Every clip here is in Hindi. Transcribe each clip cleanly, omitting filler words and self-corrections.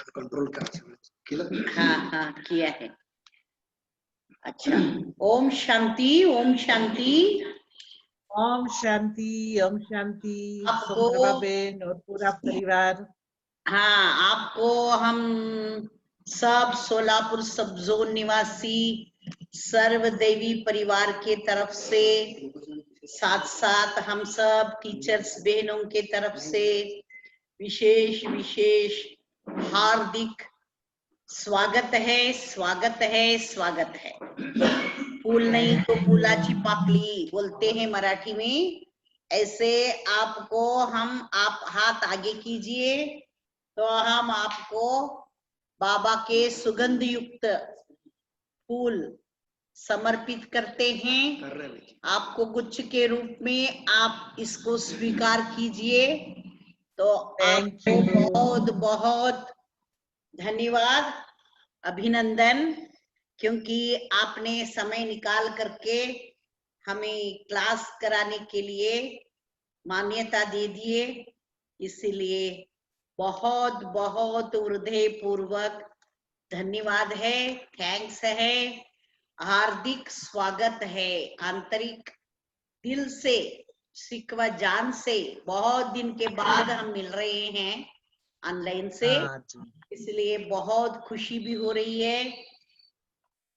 कंट्रोल हाँ किया है। अच्छा, ओम शांति, ओम शांति, ओम शांति, ओम शांति। आपको सोमप्रभा बेन और पूरा परिवार, हाँ, आपको हम सब सोलापुर सब जोन निवासी सर्व देवी परिवार के तरफ से, साथ साथ हम सब टीचर्स बहनों के तरफ से विशेष विशेष हार्दिक स्वागत है, स्वागत है, स्वागत है। फूल नहीं तो फूलाची पाकली बोलते हैं मराठी में। ऐसे आपको आप हाथ आगे कीजिए तो हम आपको बाबा के सुगंध युक्त फूल समर्पित करते हैं। आपको गुच्छ के रूप में आप इसको स्वीकार कीजिए। तो आपको बहुत बहुत धन्यवाद, अभिनंदन, क्योंकि आपने समय निकाल करके हमें क्लास कराने के लिए मान्यता दे दिए। इसलिए बहुत बहुत हृदय पूर्वक धन्यवाद है, थैंक्स है, हार्दिक स्वागत है, आंतरिक दिल से, सिकवा जान से। बहुत दिन के बाद हम मिल रहे हैं ऑनलाइन से, इसलिए बहुत खुशी भी हो रही है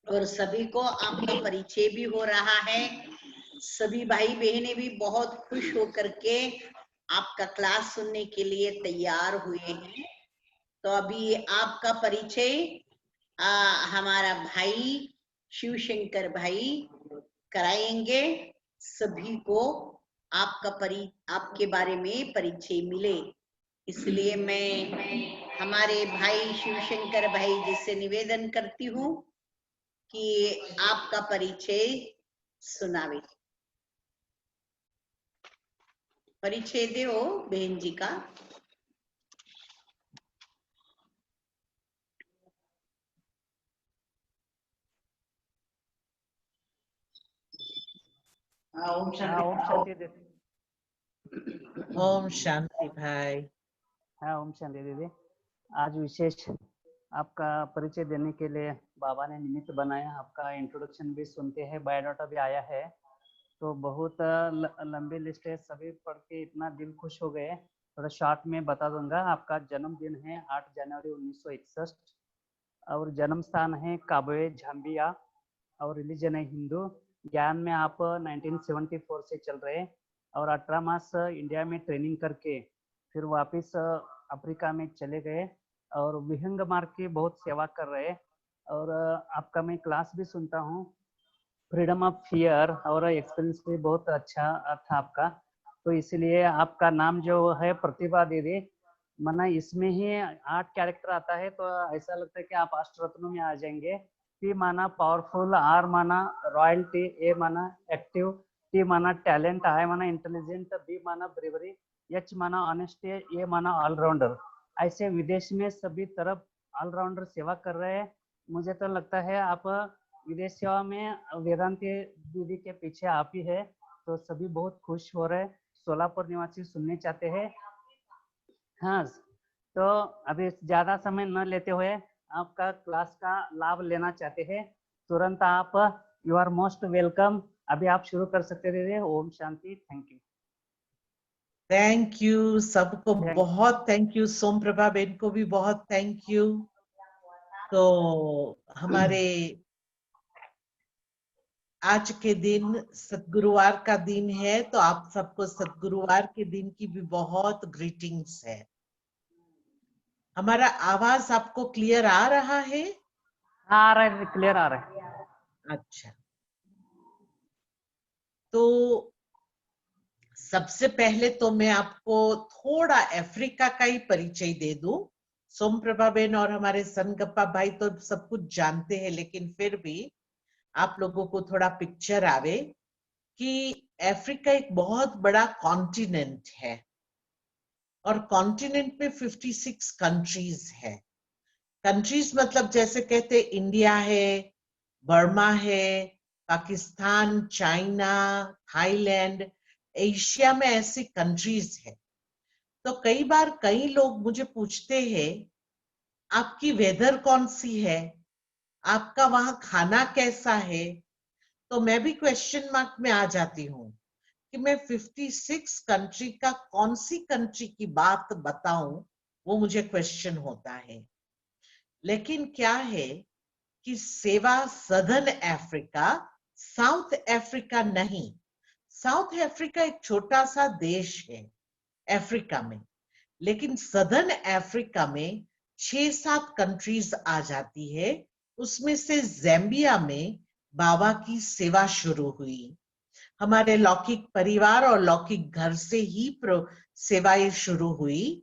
और सभी को आपका परिचय भी हो रहा है। सभी भाई बहनें भी बहुत खुश होकर के आपका क्लास सुनने के लिए तैयार हुए हैं। तो अभी आपका परिचय हमारा भाई शिवशंकर भाई कराएंगे। सभी को आपके बारे में परिचय मिले, इसलिए मैं हमारे भाई शिवशंकर भाई जी से निवेदन करती हूँ कि आपका परिचय सुनावे। परिचय दो बहन जी का। ओम शांति। ओम शांति भाई। हाँ, ओम शांति दीदी। आज विशेष आपका परिचय देने के लिए बाबा ने निमित्त बनाया। आपका इंट्रोडक्शन भी सुनते हैं, बायोडाटा भी आया है, तो बहुत लंबी लिस्ट है, सभी पढ़ के इतना दिल खुश हो गए। थोड़ा शॉर्ट में बता दूंगा। आपका जन्मदिन है 8 जनवरी 1961 और जन्म स्थान है काबोए झाम्बिया और रिलीजन है हिंदू। ज्ञान में आप 1974 से चल रहे और 18 मास इंडिया में ट्रेनिंग करके फिर वापस अफ्रीका में चले गए और विहंग मार्ग की बहुत सेवा कर रहे। और आपका मैं क्लास भी सुनता हूँ, फ्रीडम ऑफ फियर, और एक्सपीरियंस भी बहुत अच्छा था आपका। तो इसलिए आपका नाम जो है प्रतिभा दीदी, माना इसमें ही 8 कैरेक्टर आता है, तो ऐसा लगता है कि आप अष्टरत्नों में आ जाएंगे। P माना पावरफुल, R माना रॉयल्टी, A माना एक्टिव, T माना टैलेंट, I माना इंटेलिजेंट, B माना ब्रेवरी, H माना ऑनेस्टी, A माना ऑलराउंडर। ऐसे विदेश में सभी तरफ ऑलराउंडर सेवा कर रहे हैं। मुझे तो लगता है आप विदेश सेवा में वेदांती दीदी के पीछे आप ही है, तो सभी बहुत खुश हो रहे। सोलापुर निवासी सुनने चाहते हैं। हाँ, तो अभी ज्यादा समय न लेते हुए आपका क्लास का लाभ लेना चाहते हैं, तुरंत आप यू आर मोस्ट वेलकम। अभी आप शुरू कर सकते थे। ओम शांति। Thank you. थैंक यू सबको, बहुत थैंक यू। सोमप्रभा बेन को भी बहुत थैंक यू। तो हमारे आज के दिन सतगुरुवार का दिन है, तो आप सबको सतगुरुवार के दिन की भी बहुत ग्रीटिंग्स है। हमारा आवाज आपको क्लियर आ रहा है? आ रहा है, क्लियर आ रहा है। अच्छा, तो सबसे पहले तो मैं आपको थोड़ा अफ्रीका का ही परिचय दे दूं। सोमप्रभा बेन और हमारे सनगप्पा भाई तो सब कुछ जानते हैं, लेकिन फिर भी आप लोगों को थोड़ा पिक्चर आवे कि अफ्रीका एक बहुत बड़ा कॉन्टिनेंट है और कॉन्टिनेंट में 56 कंट्रीज है। कंट्रीज मतलब जैसे कहते इंडिया है, बर्मा है, पाकिस्तान, चाइना, थाईलैंड, एशिया में ऐसी कंट्रीज है। तो कई बार कई लोग मुझे पूछते हैं आपकी वेदर कौन सी है, आपका वहां खाना कैसा है। तो मैं भी क्वेश्चन मार्क में आ जाती हूँ कि मैं 56 कंट्री का कौन सी कंट्री की बात बताऊं, वो मुझे क्वेश्चन होता है। लेकिन क्या है कि सेवा सदर्न अफ्रीका, साउथ अफ्रीका नहीं। साउथ अफ्रीका एक छोटा सा देश है अफ्रीका में, लेकिन सदर्न अफ्रीका में 6-7 कंट्रीज आ जाती है। उसमें से ज़ैम्बिया में बाबा की सेवा शुरू हुई। हमारे लौकिक परिवार और लौकिक घर से ही सेवाएं शुरू हुई,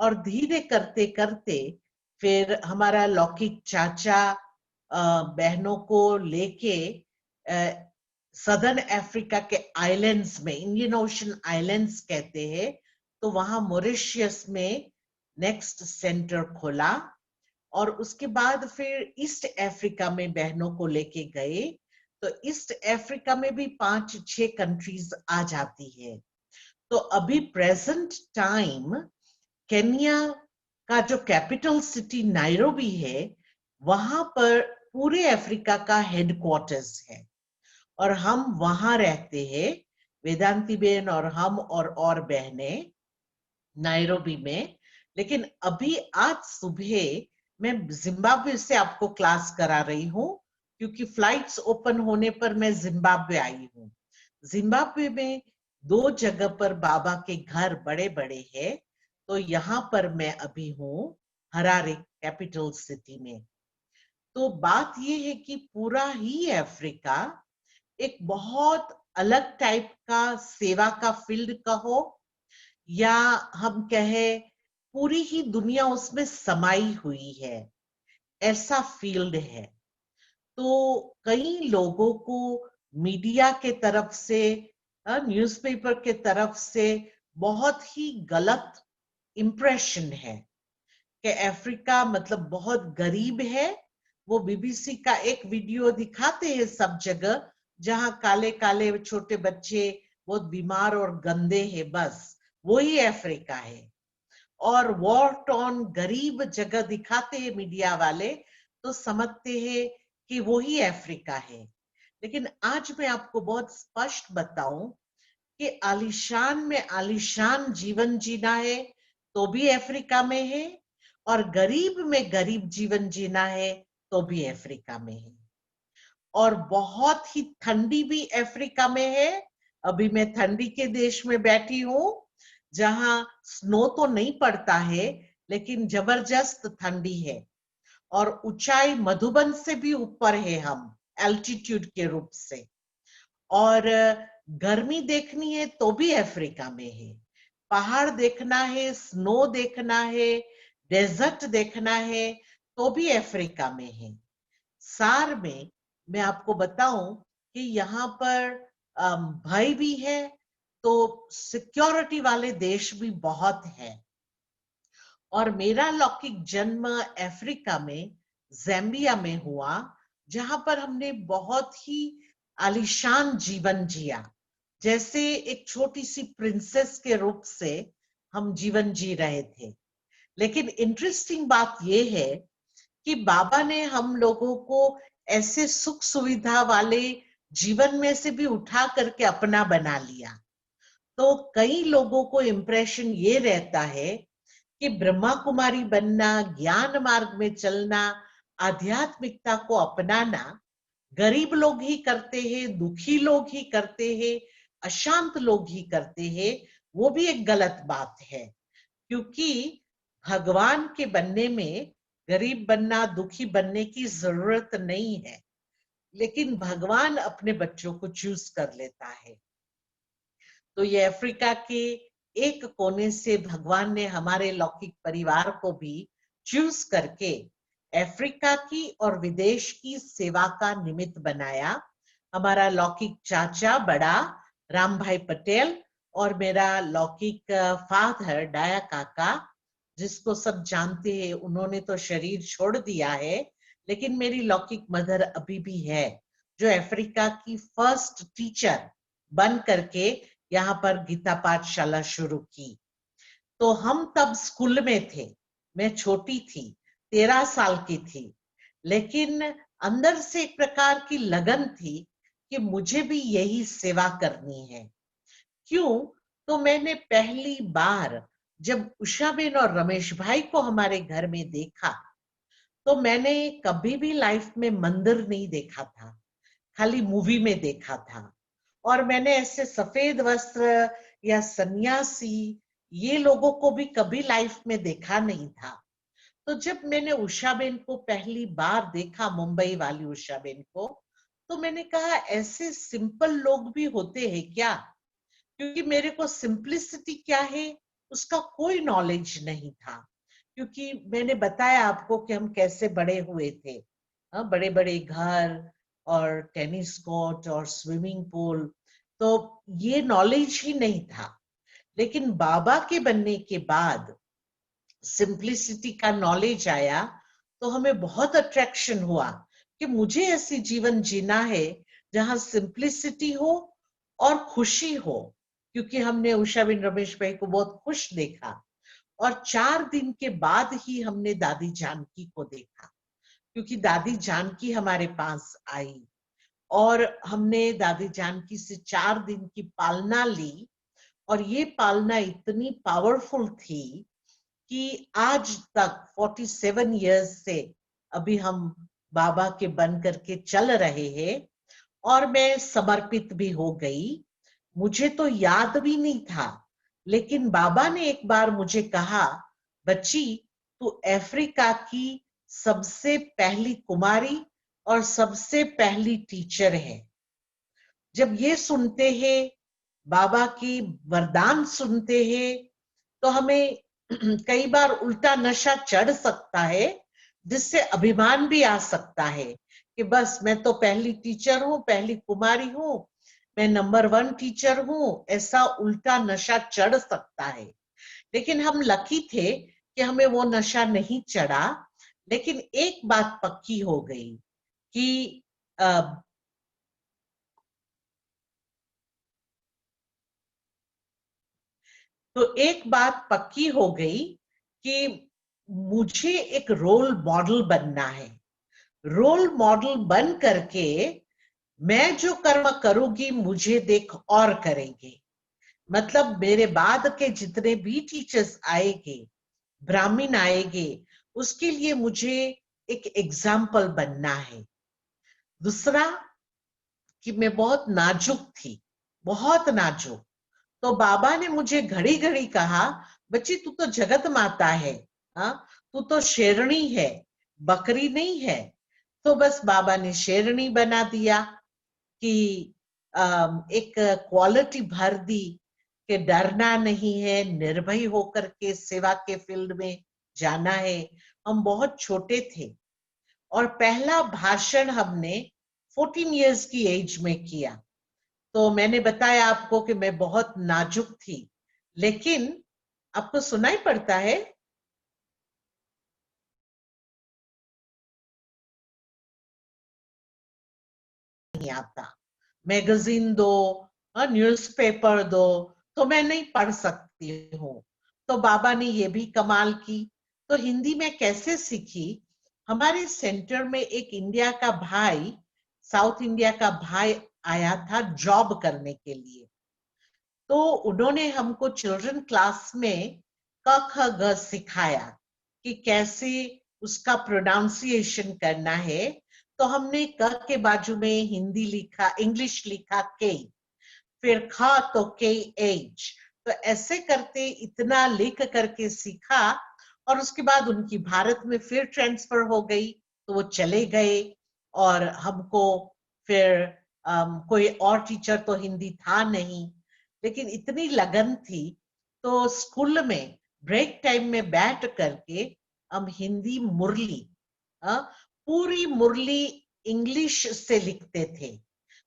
और धीरे करते करते फिर हमारा लौकिक चाचा बहनों को लेके सदर्न अफ्रीका के आइलैंड्स में, इंडियन ओशन आइलैंड्स कहते हैं, तो वहां मॉरिशस में नेक्स्ट सेंटर खोला। और उसके बाद फिर ईस्ट अफ्रीका में बहनों को लेके गए, तो ईस्ट अफ्रीका में भी 5-6 कंट्रीज आ जाती है। तो अभी प्रेजेंट टाइम केन्या का जो कैपिटल सिटी नायरोबी है, वहां पर पूरे अफ्रीका का हेडक्वार्टर्स है, और हम वहां रहते हैं, वेदांती बहन और हम और बहनें नायरोबी में। लेकिन अभी आज सुबह मैं जिम्बाब्वे से आपको क्लास करा रही हूँ, क्योंकि फ्लाइट्स ओपन होने पर मैं जिम्बाब्वे आई हूँ। जिम्बाब्वे में 2 जगह पर बाबा के घर बड़े बड़े हैं, तो यहाँ पर मैं अभी हूँ हरारे कैपिटल सिटी में। तो बात ये है कि पूरा ही अफ्रीका एक बहुत अलग टाइप का सेवा का फील्ड कहो, या हम कहे पूरी ही दुनिया उसमें समाई हुई है, ऐसा फील्ड है। तो कई लोगों को मीडिया के तरफ से, न्यूज़पेपर के तरफ से बहुत ही गलत इंप्रेशन है कि अफ्रीका मतलब बहुत गरीब है। वो बीबीसी का एक वीडियो दिखाते हैं सब जगह, जहां काले काले छोटे बच्चे बहुत बीमार और गंदे हैं, बस वही अफ्रीका है। और वॉर टॉर्न गरीब जगह दिखाते हैं मीडिया वाले, तो समझते हैं कि वही अफ्रीका है। लेकिन आज मैं आपको बहुत स्पष्ट बताऊं कि आलीशान में आलीशान जीवन जीना है तो भी अफ्रीका में है, और गरीब में गरीब जीवन जीना है तो भी अफ्रीका में है। और बहुत ही ठंडी भी अफ्रीका में है। अभी मैं ठंडी के देश में बैठी हूँ, जहां स्नो तो नहीं पड़ता है, लेकिन जबरदस्त ठंडी है। और ऊंचाई मधुबन से भी ऊपर है हम एल्टीट्यूड के रूप से। और गर्मी देखनी है तो भी अफ्रीका में है, पहाड़ देखना है, स्नो देखना है, डेजर्ट देखना है तो भी अफ्रीका में है। सार में मैं आपको बताऊं कि यहाँ पर भय भी है, तो सिक्योरिटी वाले देश भी बहुत है। और मेरा लौकिक जन्म अफ्रीका में ज़ैम्बिया में हुआ, जहां पर हमने बहुत ही आलीशान जीवन जिया, जैसे एक छोटी सी प्रिंसेस के रूप से हम जीवन जी रहे थे। लेकिन इंटरेस्टिंग बात यह है कि बाबा ने हम लोगों को ऐसे सुख सुविधा वाले जीवन में से भी उठा करके अपना बना लिया। तो कई लोगों को इंप्रेशन ये रहता है कि ब्रह्मा कुमारी बनना, ज्ञान मार्ग में चलना, आध्यात्मिकता को अपनाना गरीब लोग ही करते हैं, दुखी लोग ही करते हैं, अशांत लोग ही करते हैं। वो भी एक गलत बात है, क्योंकि भगवान के बनने में गरीब बनना, दुखी बनने की जरूरत नहीं है, लेकिन भगवान अपने बच्चों को चूज कर लेता है। तो ये अफ्रीका के एक कोने से भगवान ने हमारे लौकिक परिवार को भी चूज करके अफ्रीका की और विदेश की सेवा का निमित्त बनाया। हमारा लौकिक चाचा बड़ा राम भाई पटेल और मेरा लौकिक फादर डाया काका, जिसको सब जानते हैं, उन्होंने तो शरीर छोड़ दिया है, लेकिन मेरी लौकिक मदर अभी भी है, जो अफ्रीका की फर्स्ट टीचर बन करके यहाँ पर गीता पाठशाला शुरू की। तो हम तब स्कूल में थे, मैं छोटी थी, 13 साल की थी, लेकिन अंदर से एक प्रकार की लगन थी कि मुझे भी यही सेवा करनी है। क्यों? तो मैंने पहली बार जब उषाबेन और रमेश भाई को हमारे घर में देखा, तो मैंने कभी भी लाइफ में मंदिर नहीं देखा था, खाली मूवी में देखा था। और मैंने ऐसे सफेद वस्त्र या सन्यासी ये लोगों को भी कभी लाइफ में देखा नहीं था। तो जब मैंने उषाबेन को पहली बार देखा, मुंबई वाली उषाबेन को, तो मैंने कहा ऐसे सिंपल लोग भी होते हैं क्या? क्योंकि मेरे को सिंपलिसिटी क्या है उसका कोई नॉलेज नहीं था। क्योंकि मैंने बताया आपको कि हम कैसे बड़े हुए थे, बड़े बड़े घर और टेनिस कोर्ट और स्विमिंग पूल, तो ये नॉलेज ही नहीं था। लेकिन बाबा के बनने के बाद सिंपलिसिटी का नॉलेज आया, तो हमें बहुत अट्रैक्शन हुआ कि मुझे ऐसी जीवन जीना है जहां सिंपलिसिटी हो और खुशी हो। क्योंकि हमने उषाबेन रमेश भाई को बहुत खुश देखा, और 4 दिन के बाद ही हमने दादी जानकी को देखा। क्योंकि दादी जानकी हमारे पास आई और हमने दादी जानकी से 4 दिन की पालना ली, और ये पालना इतनी पावरफुल थी कि आज तक 47 इयर्स से अभी हम बाबा के बन करके चल रहे हैं। और मैं समर्पित भी हो गई। मुझे तो याद भी नहीं था, लेकिन बाबा ने एक बार मुझे कहा, बच्ची तू अफ्रीका की सबसे पहली कुमारी और सबसे पहली टीचर है। जब ये सुनते हैं, बाबा की वरदान सुनते हैं, तो हमें कई बार उल्टा नशा चढ़ सकता है, जिससे अभिमान भी आ सकता है कि बस मैं तो पहली टीचर हूँ, पहली कुमारी हूँ, मैं नंबर 1 टीचर हूँ, ऐसा उल्टा नशा चढ़ सकता है। लेकिन हम लकी थे कि हमें वो नशा नहीं चढ़ा। लेकिन एक बात पक्की हो गई कि तो एक बात पक्की हो गई कि मुझे एक रोल मॉडल बनना है। रोल मॉडल बन करके मैं जो कर्म करूंगी मुझे देख और करेंगे। मतलब मेरे बाद के जितने भी टीचर्स आएंगे, ब्राह्मण आएंगे, उसके लिए मुझे एक एग्जाम्पल बनना है। दूसरा कि मैं बहुत नाजुक थी, बहुत नाजुक। तो बाबा ने मुझे घड़ी घड़ी कहा, बच्ची तू तो जगत माता है, हाँ, तू तो शेरनी है, बकरी नहीं है। तो बस बाबा ने शेरनी बना दिया कि एक क्वालिटी भर दी कि डरना नहीं है, निर्भय होकर के सेवा के फील्ड में जाना है। हम बहुत छोटे थे और पहला भाषण हमने 14 इयर्स की एज में किया। तो मैंने बताया आपको कि मैं बहुत नाजुक थी, लेकिन आपको सुनाई पड़ता है? नहीं आता। मैगजीन दो, न्यूज़पेपर दो, तो मैं नहीं पढ़ सकती हूँ। तो बाबा ने ये भी कमाल की। तो हिंदी में कैसे सीखी? हमारे सेंटर में एक इंडिया का भाई, साउथ इंडिया का भाई आया था जॉब करने के लिए। तो उन्होंने हमको चिल्ड्रन क्लास में क ख ग सिखाया कि कैसे उसका प्रोनाउंसिएशन करना है। तो हमने क के बाजू में हिंदी लिखा, इंग्लिश लिखा के, फिर ख तो के एच। तो ऐसे करते इतना लिख करके सीखा, और उसके बाद उनकी भारत में फिर ट्रांसफर हो गई, तो वो चले गए और हमको फिर कोई और टीचर तो हिंदी था नहीं, लेकिन इतनी लगन थी। तो स्कूल में ब्रेक टाइम में बैठ करके हम हिंदी मुरली, पूरी मुरली इंग्लिश से लिखते थे।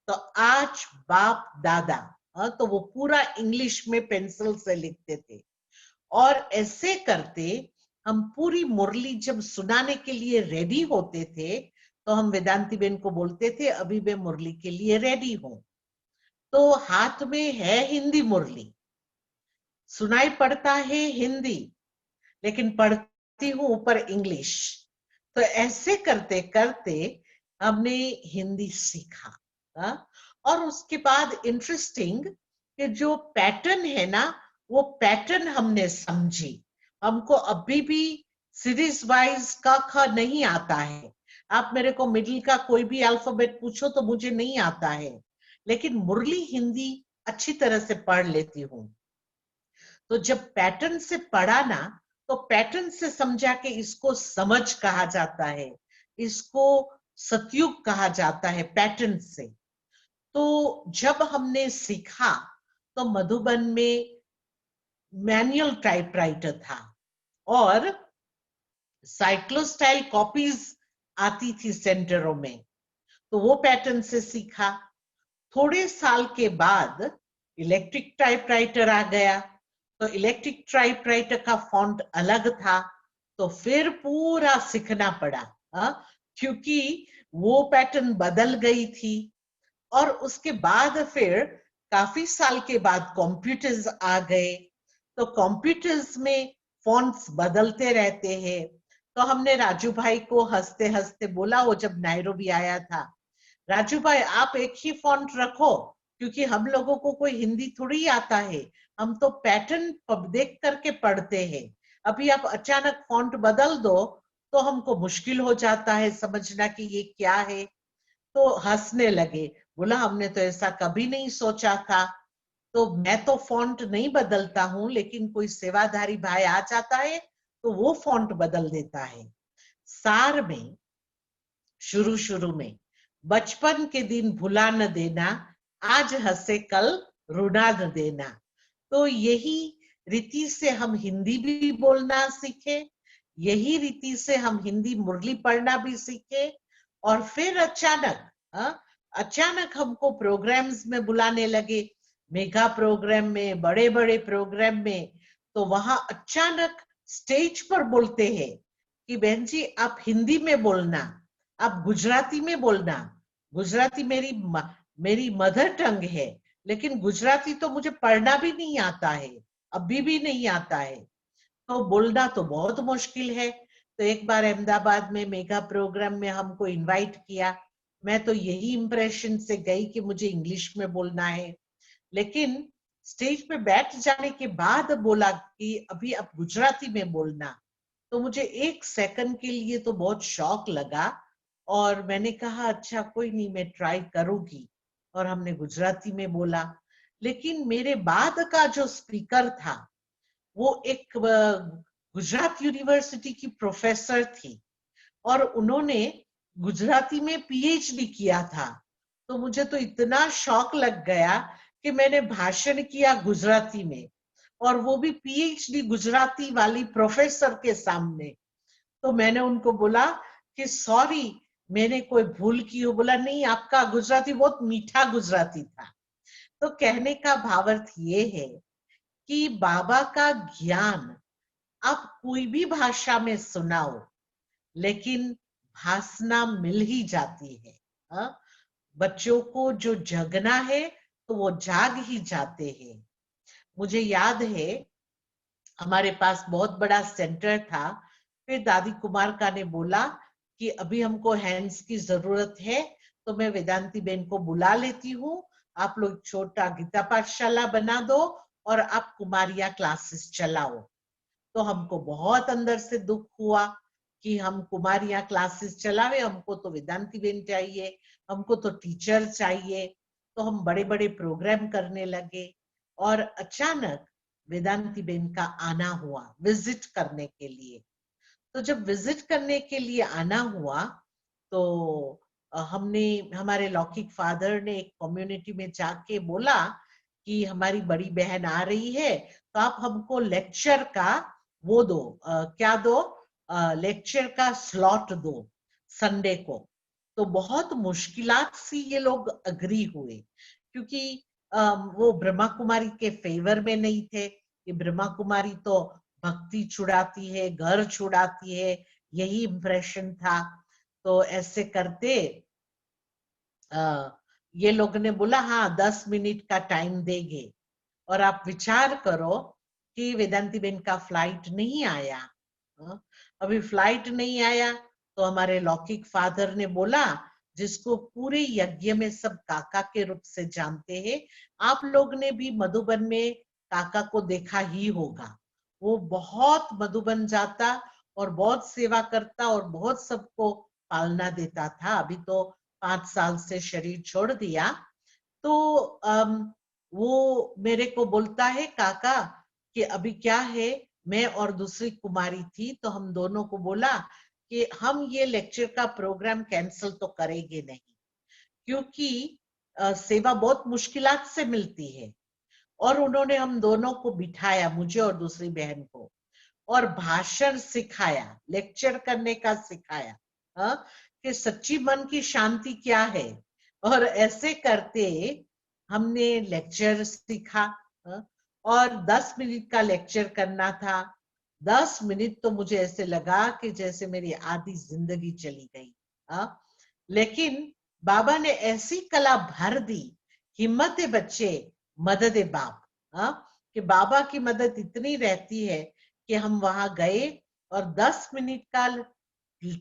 तो आज बाप दादा, तो वो पूरा इंग्लिश में पेंसिल से लिखते थे। और ऐसे करते हम पूरी मुरली जब सुनाने के लिए रेडी होते थे, तो हम वेदांती बेन को बोलते थे, अभी मैं मुरली के लिए रेडी हूं। तो हाथ में है हिंदी मुरली, सुनाई पड़ता है हिंदी, लेकिन पढ़ती हूँ ऊपर इंग्लिश। तो ऐसे करते करते हमने हिंदी सीखा। और उसके बाद इंटरेस्टिंग कि जो पैटर्न है ना, वो पैटर्न हमने समझी। हमको अभी भी सीरीज वाइज का ख नहीं आता है। आप मेरे को मिडिल का कोई भी अल्फाबेट पूछो तो मुझे नहीं आता है, लेकिन मुरली हिंदी अच्छी तरह से पढ़ लेती हूँ। तो जब पैटर्न से पढ़ा ना, तो पैटर्न से समझा कि इसको समझ कहा जाता है, इसको सतयुग कहा जाता है पैटर्न से। तो जब हमने सीखा तो मधुबन में मैनुअल टाइपराइटर था और साइक्लोस्टाइल कॉपीज आती थी सेंटरों में, तो वो पैटर्न से सीखा। थोड़े साल के बाद इलेक्ट्रिक टाइपराइटर आ गया, तो इलेक्ट्रिक टाइपराइटर का फॉन्ट अलग था, तो फिर पूरा सीखना पड़ा, क्योंकि वो पैटर्न बदल गई थी। और उसके बाद फिर काफी साल के बाद कंप्यूटर्स आ गए, तो कंप्यूटर्स में फॉन्ट्स बदलते रहते हैं। तो हमने राजू भाई को हंसते हंसते बोला, वो जब नायरोबी आया था, राजू भाई आप एक ही फॉन्ट रखो, क्योंकि हम लोगों को कोई हिंदी थोड़ी आता है, हम तो पैटर्न देख करके पढ़ते हैं। अभी आप अचानक फॉन्ट बदल दो तो हमको मुश्किल हो जाता है समझना कि ये क्या है। तो हंसने लगे, बोला हमने तो ऐसा कभी नहीं सोचा था। तो मैं तो फॉन्ट नहीं बदलता हूं, लेकिन कोई सेवाधारी भाई आ जाता है तो वो फॉन्ट बदल देता है। सार में शुरू शुरू में बचपन के दिन भुला न देना, आज हंसे कल रुला न देना। तो यही रीति से हम हिंदी भी बोलना सीखे, यही रीति से हम हिंदी मुरली पढ़ना भी सीखे। और फिर अचानक हमको प्रोग्राम्स में बुलाने लगे, मेगा प्रोग्राम में, बड़े बड़े प्रोग्राम में। तो वहां अचानक स्टेज पर बोलते हैं कि बहन जी आप हिंदी में बोलना, आप गुजराती में बोलना। गुजराती मेरी मदर टंग है, लेकिन गुजराती तो मुझे पढ़ना भी नहीं आता है, अभी भी नहीं आता है, तो बोलना तो बहुत मुश्किल है। तो एक बार अहमदाबाद में मेगा प्रोग्राम में हमको इनवाइट किया, मैं तो यही इंप्रेशन से गई कि मुझे इंग्लिश में बोलना है, लेकिन स्टेज पे बैठ जाने के बाद बोला कि अभी आप गुजराती में बोलना। तो मुझे एक सेकंड के लिए तो बहुत शॉक लगा, और मैंने कहा अच्छा कोई नहीं, मैं ट्राई करूंगी, और हमने गुजराती में बोला। लेकिन मेरे बाद का जो स्पीकर था वो एक गुजरात यूनिवर्सिटी की प्रोफेसर थी, और उन्होंने गुजराती में पीएचडी किया था। तो मुझे तो इतना शौक लग गया कि मैंने भाषण किया गुजराती में, और वो भी पीएचडी गुजराती वाली प्रोफेसर के सामने। तो मैंने उनको बोला कि सॉरी मैंने कोई भूल की हो। बोला नहीं, आपका गुजराती बहुत मीठा गुजराती था। तो कहने का भावार्थ ये है कि बाबा का ज्ञान आप कोई भी भाषा में सुनाओ, लेकिन भासना मिल ही जाती है। बच्चों को जो जगना है तो वो जाग ही जाते हैं। मुझे याद है हमारे पास बहुत बड़ा सेंटर था, फिर दादी कुमार का ने बोला कि अभी हमको हैंड्स की जरूरत है, तो मैं वेदांती बेन को बुला लेती हूँ, आप लोग छोटा गीता पाठशाला बना दो और आप कुमारिया क्लासेस चलाओ। तो हमको बहुत अंदर से दुख हुआ कि हम कुमारिया क्लासेस चलावे, हमको तो वेदांती बेन चाहिए, हमको तो टीचर चाहिए। तो हम बड़े बड़े प्रोग्राम करने लगे, और अचानक वेदांती बेन का आना हुआ विजिट करने के लिए। तो जब विजिट करने के लिए आना हुआ तो हमने, हमारे लौकिक फादर ने एक कम्युनिटी में जाके बोला कि हमारी बड़ी बहन आ रही है, तो आप हमको लेक्चर का वो दो, क्या दो, लेक्चर का स्लॉट दो संडे को। तो बहुत मुश्किलात से ये लोग अग्री हुए, क्योंकि वो ब्रह्मा कुमारी के फेवर में नहीं थे कि ब्रह्मा कुमारी तो भक्ति छुड़ाती है, घर छुड़ाती है, यही इंप्रेशन था। तो ऐसे करते ये लोग ने बोला हाँ 10 मिनट का टाइम देंगे। और आप विचार करो कि वेदांती बेन का फ्लाइट नहीं आया। अभी फ्लाइट नहीं आया तो हमारे लौकिक फादर ने बोला, जिसको पूरे यज्ञ में सब काका के रूप से जानते हैं, आप लोग ने भी मधुबन में काका को देखा ही होगा। वो बहुत मधुबन जाता और बहुत सेवा करता और बहुत सबको पालना देता था। अभी तो 5 साल से शरीर छोड़ दिया। तो वो मेरे को बोलता है, काका कि अभी क्या है, मैं और दूसरी कुमारी थी, तो हम दोनों को बोला कि हम ये लेक्चर का प्रोग्राम कैंसिल तो करेंगे नहीं, क्योंकि सेवा बहुत मुश्किलात से मिलती है। और उन्होंने हम दोनों को बिठाया, मुझे और दूसरी बहन को, और भाषण सिखाया, लेक्चर करने का सिखाया, कि सच्ची मन की शांति क्या है। और ऐसे करते हमने लेक्चर सीखा। और 10 मिनट का लेक्चर करना था। 10 मिनट तो मुझे ऐसे लगा कि जैसे मेरी आधी जिंदगी चली गई। लेकिन बाबा ने ऐसी कला भर दी, हिम्मत बच्चे मदद बाप, कि बाबा की मदद इतनी रहती है कि हम वहां गए और 10 मिनट का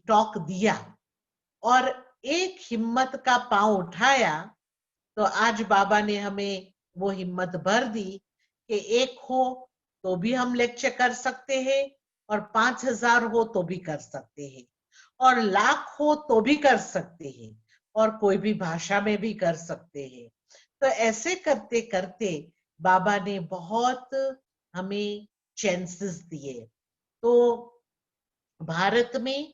टॉक दिया और एक हिम्मत का पांव उठाया, तो आज बाबा ने हमें वो हिम्मत भर दी कि एक हो तो भी हम लेक्चर कर सकते हैं, और 5000 हो तो भी कर सकते हैं, और लाख हो तो भी कर सकते हैं, और कोई भी भाषा में भी कर सकते हैं। तो ऐसे करते करते बाबा ने बहुत हमें चांसेस दिए। तो भारत में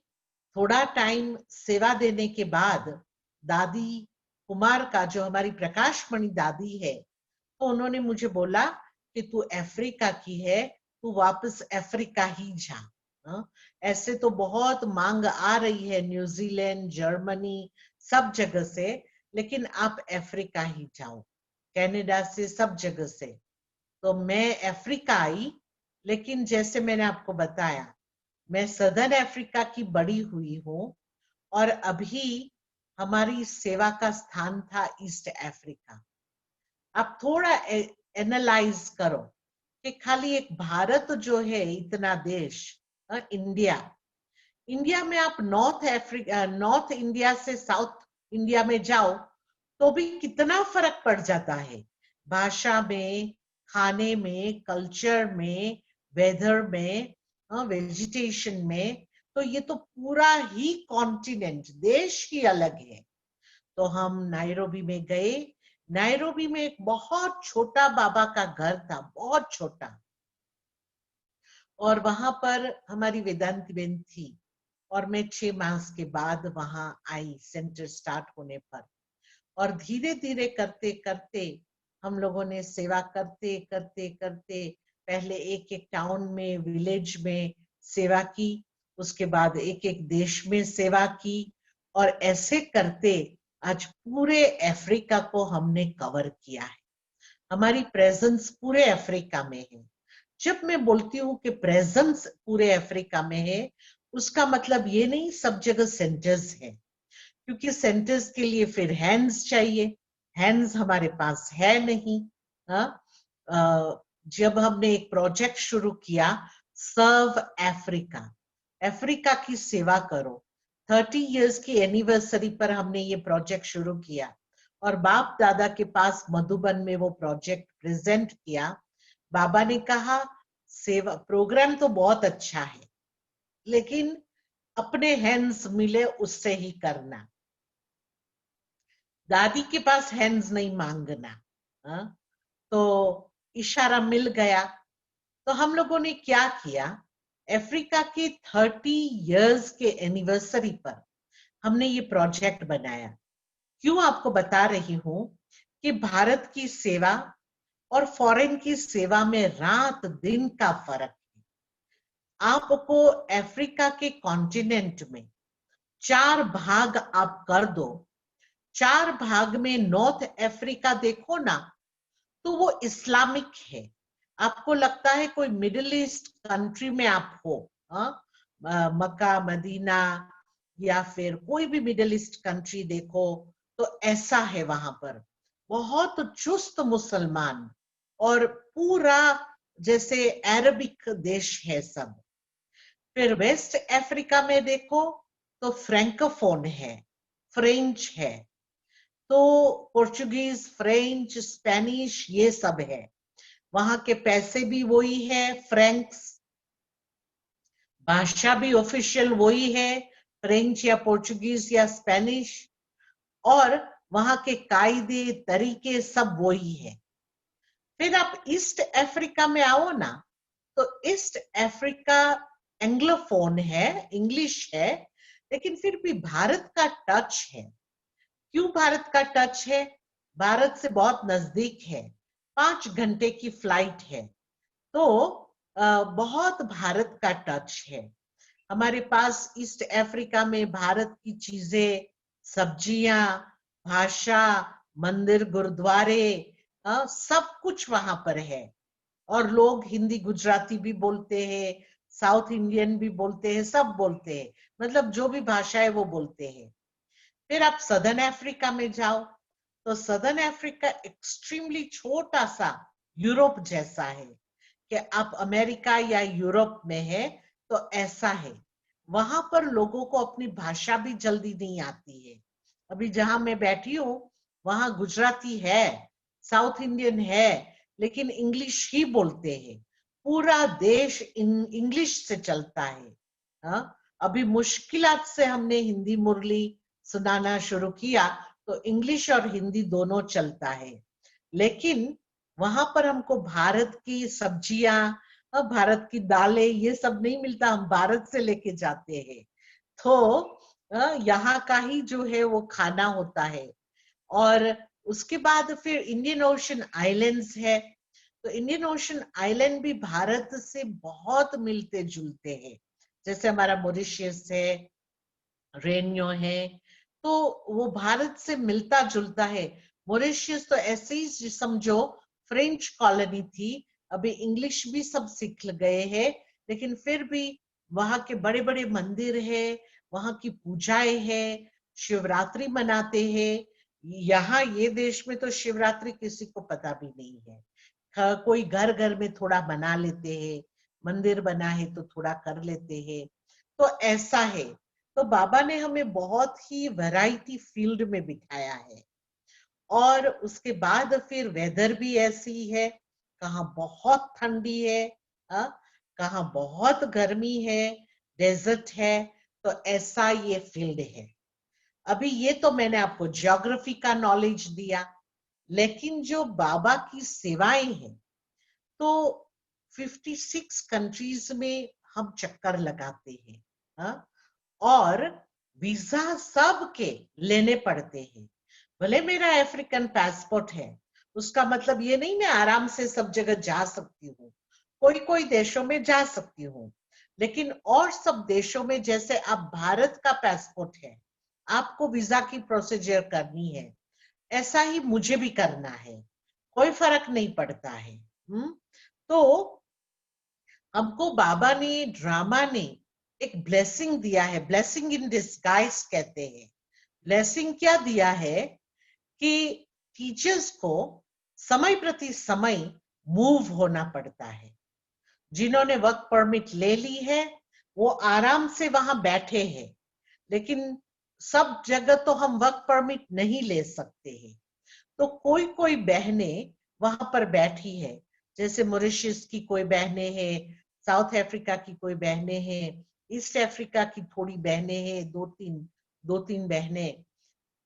थोड़ा टाइम सेवा देने के बाद दादी कुमार का, जो हमारी प्रकाशमणि दादी है, तो उन्होंने मुझे बोला कि तू अफ्रीका की है, तू वापस अफ्रीका ही जा। ऐसे तो बहुत मांग आ रही है न्यूजीलैंड, जर्मनी, सब जगह से, लेकिन आप अफ्रीका ही जाओ, कनाडा से, सब जगह से। तो मैं अफ्रीका आई, लेकिन जैसे मैंने आपको बताया, मैं सदर्न अफ्रीका की बड़ी हुई हूँ, और अभी हमारी सेवा का स्थान था ईस्ट अफ्रीका। आप थोड़ा एनालाइज करो कि खाली एक भारत जो है, इतना देश, इंडिया में आप नॉर्थ इंडिया से साउथ इंडिया में जाओ तो भी कितना फर्क पड़ जाता है, भाषा में, खाने में, कल्चर में, वेदर में, वेजिटेशन में। तो ये तो पूरा ही कॉन्टिनेंट, देश ही अलग है। तो हम नायरोबी में गए। नायरोबी में एक बहुत छोटा बाबा का घर था, बहुत छोटा, और वहां पर हमारी वेदांती बेन थी, और मैं 6 मास के बाद वहां आई सेंटर स्टार्ट होने पर। और धीरे धीरे करते करते हम लोगों ने सेवा करते करते करते पहले एक एक टाउन में, विलेज में सेवा की, उसके बाद एक एक देश में सेवा की, और ऐसे करते आज पूरे अफ्रीका को हमने कवर किया है। हमारी प्रेजेंस पूरे अफ्रीका में है। जब मैं बोलती हूँ कि प्रेजेंस पूरे अफ्रीका में है, उसका मतलब ये नहीं सब जगह सेंटर्स है, क्योंकि सेंटर्स के लिए फिर हैंड्स चाहिए, हैंड्स हमारे पास है नहीं। जब हमने एक प्रोजेक्ट शुरू किया, सर्व अफ्रीका, अफ्रीका की सेवा करो, 30 इयर्स की एनिवर्सरी पर हमने ये प्रोजेक्ट शुरू किया, और बाप दादा के पास मधुबन में वो प्रोजेक्ट प्रेजेंट किया। बाबा ने कहा, सेवा प्रोग्राम तो बहुत अच्छा है, लेकिन अपने हैंड्स मिले उससे ही करना, दादी के पास हैंड्स नहीं मांगना। तो इशारा मिल गया। तो हम लोगों ने क्या किया, अफ्रीका के 30 इयर्स के एनिवर्सरी पर हमने ये प्रोजेक्ट बनाया। क्यों आपको बता रही हूं कि भारत की सेवा और फॉरेन की सेवा में रात दिन का फर्क है। आपको अफ्रीका के कॉन्टिनेंट में 4 भाग आप कर दो, 4 भाग में नॉर्थ अफ्रीका देखो ना, तो वो इस्लामिक है। आपको लगता है कोई मिडिल ईस्ट कंट्री में आप हो, मक्का, मदीना, या फिर कोई भी मिडिल ईस्ट कंट्री देखो, तो ऐसा है वहां पर। बहुत चुस्त मुसलमान, और पूरा जैसे अरबिक देश है सब। फिर वेस्ट अफ्रीका में देखो तो फ्रैंकोफोन है, फ्रेंच है, तो पोर्चुगीज, फ्रेंच, स्पेनिश ये सब है। वहां के पैसे भी वही है, फ्रैंक्स। भाषा भी ऑफिशियल वही है, फ्रेंच या पोर्चुगीज या स्पेनिश। और वहां के कायदे तरीके सब वही है। फिर आप ईस्ट अफ्रीका में आओ ना, तो ईस्ट अफ्रीका एंग्लोफोन है, इंग्लिश है, लेकिन फिर भी भारत का टच है। क्यों भारत का टच है? भारत से बहुत नजदीक है, 5 घंटे की फ्लाइट है, तो बहुत भारत का टच है। हमारे पास ईस्ट अफ्रीका में भारत की चीजें, सब्जियां, भाषा, मंदिर, गुरुद्वारे, सब कुछ वहां पर है। और लोग हिंदी गुजराती भी बोलते हैं, साउथ इंडियन भी बोलते हैं, सब बोलते हैं, मतलब जो भी भाषा है वो बोलते हैं। फिर आप सदर्न अफ्रीका में जाओ, तो सदर्न अफ्रीका एक्सट्रीमली छोटा सा यूरोप जैसा है, कि आप अमेरिका या यूरोप में है तो ऐसा है। वहां पर लोगों को अपनी भाषा भी जल्दी नहीं आती है। अभी जहां मैं बैठी हूँ वहां गुजराती है, साउथ इंडियन है, लेकिन इंग्लिश ही बोलते हैं। पूरा देश इंग्लिश से चलता है। अभी मुश्किलात से हमने हिंदी मुरली सुनाना शुरू किया, तो इंग्लिश और हिंदी दोनों चलता है। लेकिन वहां पर हमको भारत की सब्जियां, भारत की दालें, ये सब नहीं मिलता, हम भारत से लेके जाते हैं। तो यहाँ का ही जो है वो खाना होता है। और उसके बाद फिर इंडियन ओशन आइलैंड्स है, तो इंडियन ओशन आइलैंड भी भारत से बहुत मिलते जुलते हैं। जैसे हमारा मॉरिशस है, रेन्यो है, तो वो भारत से मिलता जुलता है। मॉरिशस तो ऐसे ही समझो फ्रेंच कॉलोनी थी, अभी इंग्लिश भी सब सीख गए हैं, लेकिन फिर भी वहां के बड़े बड़े मंदिर है, वहां की पूजाएं है, शिवरात्रि मनाते हैं। यहाँ ये देश में तो शिवरात्रि किसी को पता भी नहीं है। कोई घर घर में थोड़ा मना लेते हैं, मंदिर बना है तो थोड़ा कर लेते हैं, तो ऐसा है। तो बाबा ने हमें बहुत ही वैरायटी फील्ड में बिठाया है। और उसके बाद फिर वेदर भी ऐसी है, कहाँ बहुत ठंडी है, कहाँ बहुत गर्मी है, डेजर्ट है, तो ऐसा ये फील्ड है। अभी ये तो मैंने आपको ज्योग्राफी का नॉलेज दिया, लेकिन जो बाबा की सेवाएं हैं, तो 56 कंट्रीज में हम चक्कर लगाते हैं, और वीजा सबके लेने पड़ते हैं। भले मेरा अफ्रीकन पासपोर्ट है, उसका मतलब ये नहीं मैं आराम से सब जगह जा सकती हूँ। कोई कोई देशों में जा सकती हूँ, लेकिन और सब देशों में जैसे आप भारत का पासपोर्ट है, आपको वीजा की प्रोसीजर करनी है, ऐसा ही मुझे भी करना है, कोई फर्क नहीं पड़ता है। तो हमको बाबा ने, ड्रामा ने एक ब्लेसिंग दिया है, ब्लेसिंग इन डिस्गाइज कहते हैं। ब्लेसिंग क्या दिया है कि टीचर्स को समय प्रति समय मूव होना पड़ता है। जिन्होंने वर्क परमिट ले ली है वो आराम से वहां बैठे हैं, लेकिन सब जगह तो हम वर्क परमिट नहीं ले सकते हैं। तो कोई कोई बहनें वहां पर बैठी है, जैसे मॉरिशस की कोई बहनें हैं, साउथ अफ्रीका की कोई बहनें हैं, ईस्ट अफ्रीका की थोड़ी बहनें हैं, दो तीन बहनें,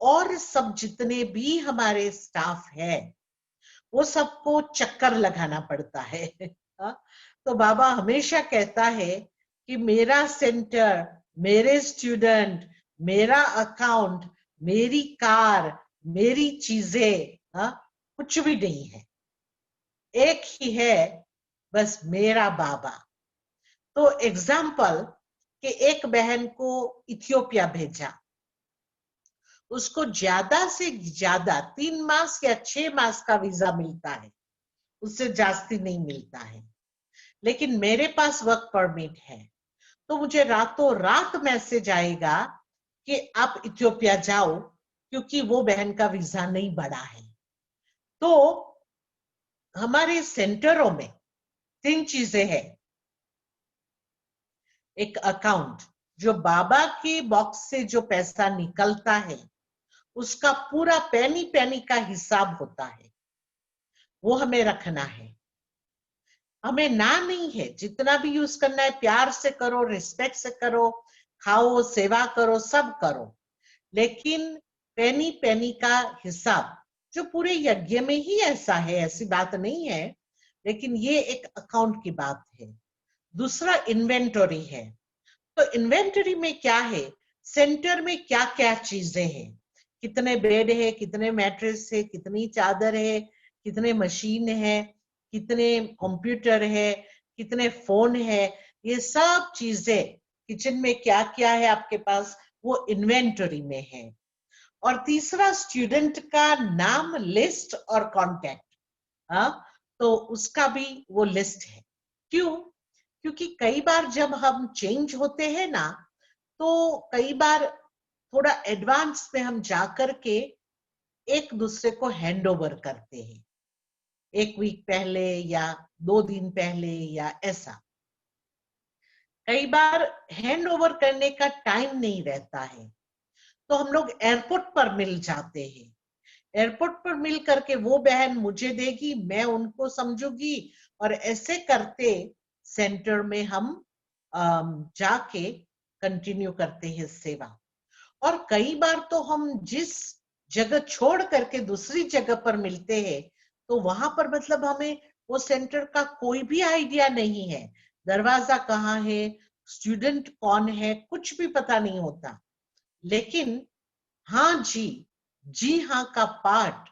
और सब जितने भी हमारे स्टाफ है वो सबको चक्कर लगाना पड़ता है। तो बाबा हमेशा कहता है कि मेरा सेंटर, मेरे स्टूडेंट, मेरा अकाउंट, मेरी कार, मेरी चीजें, कुछ भी नहीं है, एक ही है, बस मेरा बाबा। तो एग्जाम्पल कि एक बहन को इथियोपिया भेजा, उसको ज्यादा से ज्यादा 3 मास या 6 मास का वीजा मिलता है, उससे जास्ती नहीं मिलता है। लेकिन मेरे पास वर्क परमिट है, तो मुझे रातों रात मैसेज आएगा कि आप इथियोपिया जाओ, क्योंकि वो बहन का वीजा नहीं बढ़ा है। तो हमारे सेंटरों में 3 चीजें हैं। एक अकाउंट, जो बाबा के बॉक्स से जो पैसा निकलता है उसका पूरा पैनी पैनी का हिसाब होता है, वो हमें रखना है। हमें ना नहीं है, जितना भी यूज करना है प्यार से करो, रिस्पेक्ट से करो, खाओ, सेवा करो, सब करो, लेकिन पैनी पैनी का हिसाब, जो पूरे यज्ञ में ही ऐसा है, ऐसी बात नहीं है, लेकिन ये एक अकाउंट की बात है। दूसरा इन्वेंटरी है। तो इन्वेंटरी में क्या है, सेंटर में क्या क्या चीजें हैं, कितने बेड है, कितने मैट्रेस है, कितनी चादर है, कितने मशीन है, कितने कंप्यूटर है, कितने फोन है, ये सब चीजें किचन में क्या क्या है आपके पास, वो इन्वेंटरी में है। और तीसरा स्टूडेंट का नाम, लिस्ट और कांटेक्ट, तो उसका भी वो लिस्ट है। क्यों? क्योंकि कई बार जब हम चेंज होते हैं ना, तो कई बार थोड़ा एडवांस में हम जाकर के एक दूसरे को हैंड ओवर करते हैं, 1 वीक पहले या 2 दिन पहले या ऐसा। कई बार हैंड ओवर करने का टाइम नहीं रहता है, तो हम लोग एयरपोर्ट पर मिल जाते हैं। एयरपोर्ट पर मिल करके वो बहन मुझे देगी, मैं उनको समझूंगी, और ऐसे करते सेंटर में हम जाके कंटिन्यू करते हैं सेवा। और कई बार तो हम जिस जगह छोड़ करके दूसरी जगह पर मिलते हैं, तो वहां पर मतलब हमें वो सेंटर का कोई भी आइडिया नहीं है, दरवाजा कहाँ है, स्टूडेंट कौन है, कुछ भी पता नहीं होता। लेकिन हाँ जी हाँ का पार्ट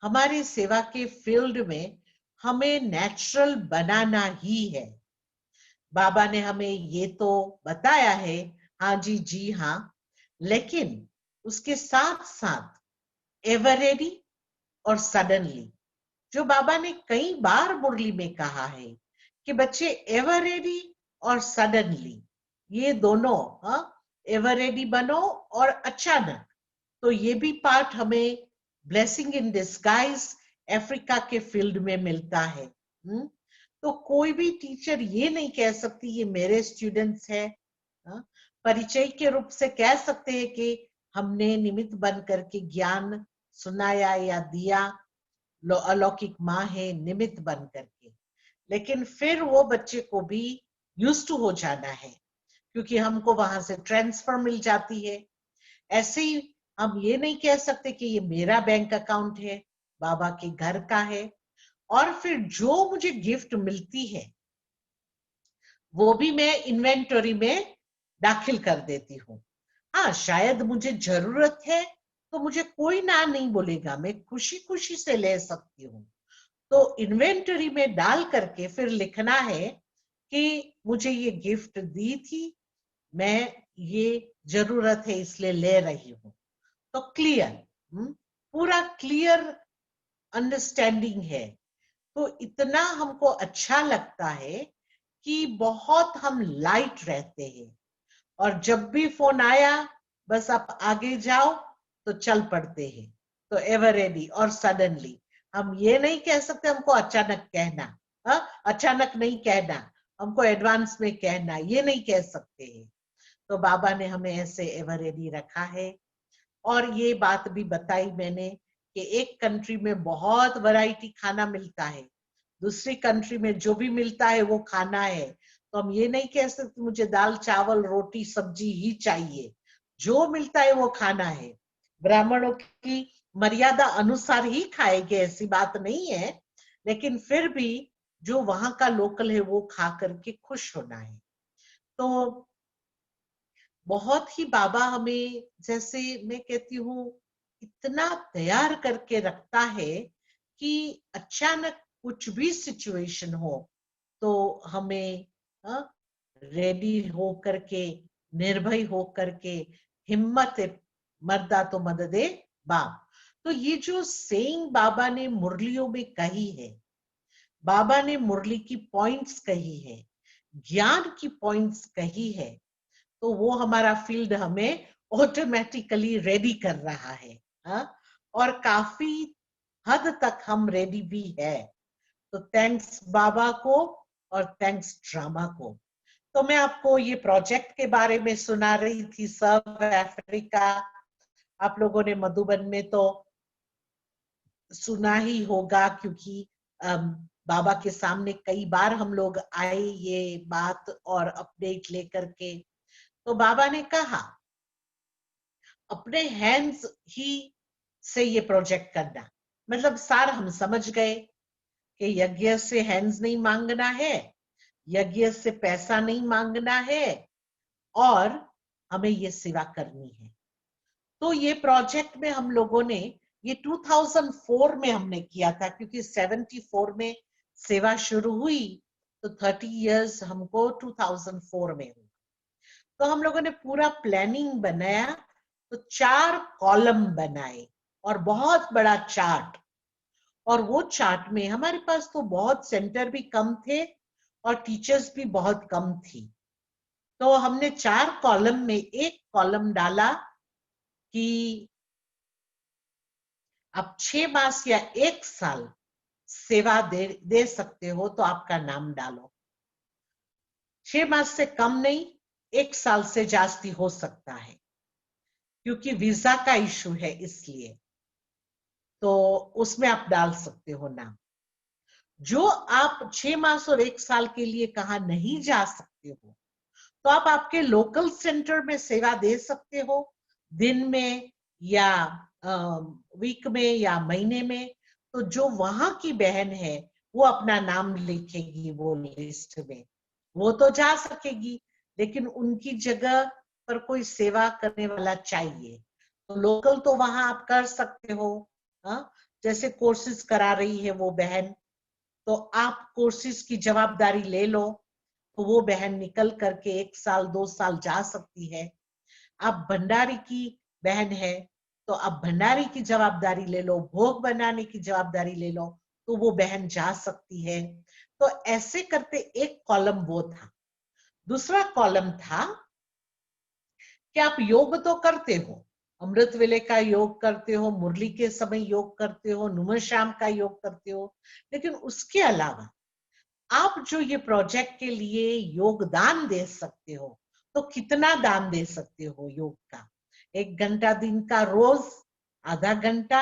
हमारी सेवा के फील्ड में हमें नेचुरल बनाना ही है। बाबा ने हमें ये तो बताया है, हाँ जी हाँ, लेकिन उसके साथ साथ एवरेडी और सडनली, जो बाबा ने कई बार मुरली में कहा है कि बच्चे एवरेडी और सडनली ये दोनों, एवरेडी बनो और अचानक, तो ये भी पार्ट हमें ब्लेसिंग इन डिस्गाइज अफ्रीका के फील्ड में मिलता है। तो कोई भी टीचर ये नहीं कह सकती ये मेरे स्टूडेंट्स है, परिचय के रूप से कह सकते हैं कि हमने निमित्त बन करके ज्ञान सुनाया या दिया, अलौकिक माँ है निमित्त बन करके, लेकिन फिर वो बच्चे को भी यूज्ड टू हो जाना है, क्योंकि हमको वहां से ट्रांसफर मिल जाती है। ऐसे ही हम ये नहीं कह सकते कि ये मेरा बैंक अकाउंट है, बाबा के घर का है, और फिर जो मुझे गिफ्ट मिलती है वो भी मैं इन्वेंटरी में दाखिल कर देती हूँ। हाँ, शायद मुझे जरूरत है तो मुझे कोई ना नहीं बोलेगा, मैं खुशी खुशी से ले सकती हूँ। तो इन्वेंटरी में डाल करके फिर लिखना है कि मुझे ये गिफ्ट दी थी, मैं ये जरूरत है इसलिए ले रही हूँ। तो क्लियर, पूरा क्लियर अंडरस्टैंडिंग है। तो इतना हमको अच्छा लगता है कि बहुत हम लाइट रहते हैं, और जब भी फोन आया बस आप आगे जाओ तो चल पड़ते हैं। तो एवर रेडी और सडनली, हम ये नहीं कह सकते हमको अचानक कहना, अचानक नहीं कहना, हमको एडवांस में कहना, ये नहीं कह सकते हैं। तो बाबा ने हमें ऐसे एवर रेडी रखा है। और ये बात भी बताई मैंने कि एक कंट्री में बहुत वैरायटी खाना मिलता है, दूसरी कंट्री में जो भी मिलता है वो खाना है। तो हम ये नहीं कह सकते मुझे दाल चावल रोटी सब्जी ही चाहिए, जो मिलता है वो खाना है। ब्राह्मणों की मर्यादा अनुसार ही खाएंगे, ऐसी बात नहीं है, लेकिन फिर भी जो वहां का लोकल है वो खा करके खुश होना है। तो बहुत ही बाबा हमें, जैसे मैं कहती हूँ, इतना तैयार करके रखता है कि अचानक कुछ भी सिचुएशन हो तो हमें रेडी हो करके, निर्भय हो करके, हिम्मत मर्दा तो मददे बाप। तो ये जो सेइंग बाबा ने मुरलियों में कही है, बाबा ने मुरली की पॉइंट्स कही है, ज्ञान की पॉइंट्स कही है, तो वो हमारा फील्ड हमें ऑटोमेटिकली रेडी कर रहा है, और काफी हद तक हम रेडी भी है। तो थैंक्स बाबा को और थैंक्स ड्रामा को। तो मैं आपको ये प्रोजेक्ट के बारे में सुना रही थी, सर्व अफ्रीका। आप लोगों ने मधुबन में तो सुना ही होगा, क्योंकि बाबा के सामने कई बार हम लोग आए ये बात और अपडेट लेकर के। तो बाबा ने कहा अपने हैंड्स ही से ये प्रोजेक्ट करना, मतलब सार हम समझ गए कि यज्ञ से हैंड्स नहीं मांगना है, यज्ञ से पैसा नहीं मांगना है, और हमें ये सेवा करनी है। तो ये प्रोजेक्ट में हम लोगों ने ये 2004 में हमने किया था, क्योंकि 74 में सेवा शुरू हुई, तो 30 इयर्स हमको 2004 में हुई। तो हम लोगों ने पूरा प्लानिंग बनाया, तो 4 कॉलम बनाए और बहुत बड़ा चार्ट। और वो चार्ट में हमारे पास तो बहुत सेंटर भी कम थे और टीचर्स भी बहुत कम थी। तो हमने 4 कॉलम में एक कॉलम डाला कि आप 6 मास या 1 साल सेवा दे सकते हो तो आपका नाम डालो। 6 मास से कम नहीं, 1 साल से जास्ती हो सकता है, क्योंकि वीजा का इशू है, इसलिए तो उसमें आप डाल सकते हो नाम। जो आप 6 मास और 1 साल के लिए कहाँ नहीं जा सकते हो, तो आप आपके लोकल सेंटर में सेवा दे सकते हो, दिन में या वीक में या महीने में। तो जो वहां की बहन है वो अपना नाम लिखेगी वो लिस्ट में, वो तो जा सकेगी, लेकिन उनकी जगह पर कोई सेवा करने वाला चाहिए। तो लोकल तो वहां आप कर सकते हो, जैसे कोर्सेज करा रही है वो बहन, तो आप कोर्सेज की जवाबदारी ले लो, तो वो बहन निकल करके 1 साल 2 साल जा सकती है। आप भंडारी की बहन है तो आप भंडारी की जवाबदारी ले लो, भोग बनाने की जवाबदारी ले लो, तो वो बहन जा सकती है। तो ऐसे करते एक कॉलम वो था। दूसरा कॉलम था कि आप योग तो करते हो, अमृत वेले का योग करते हो, मुरली के समय योग करते हो, नुमन शाम का योग करते हो, लेकिन उसके अलावा आप जो ये प्रोजेक्ट के लिए योगदान दे सकते हो, तो कितना दान दे सकते हो योग का? 1 घंटा दिन का रोज, आधा घंटा,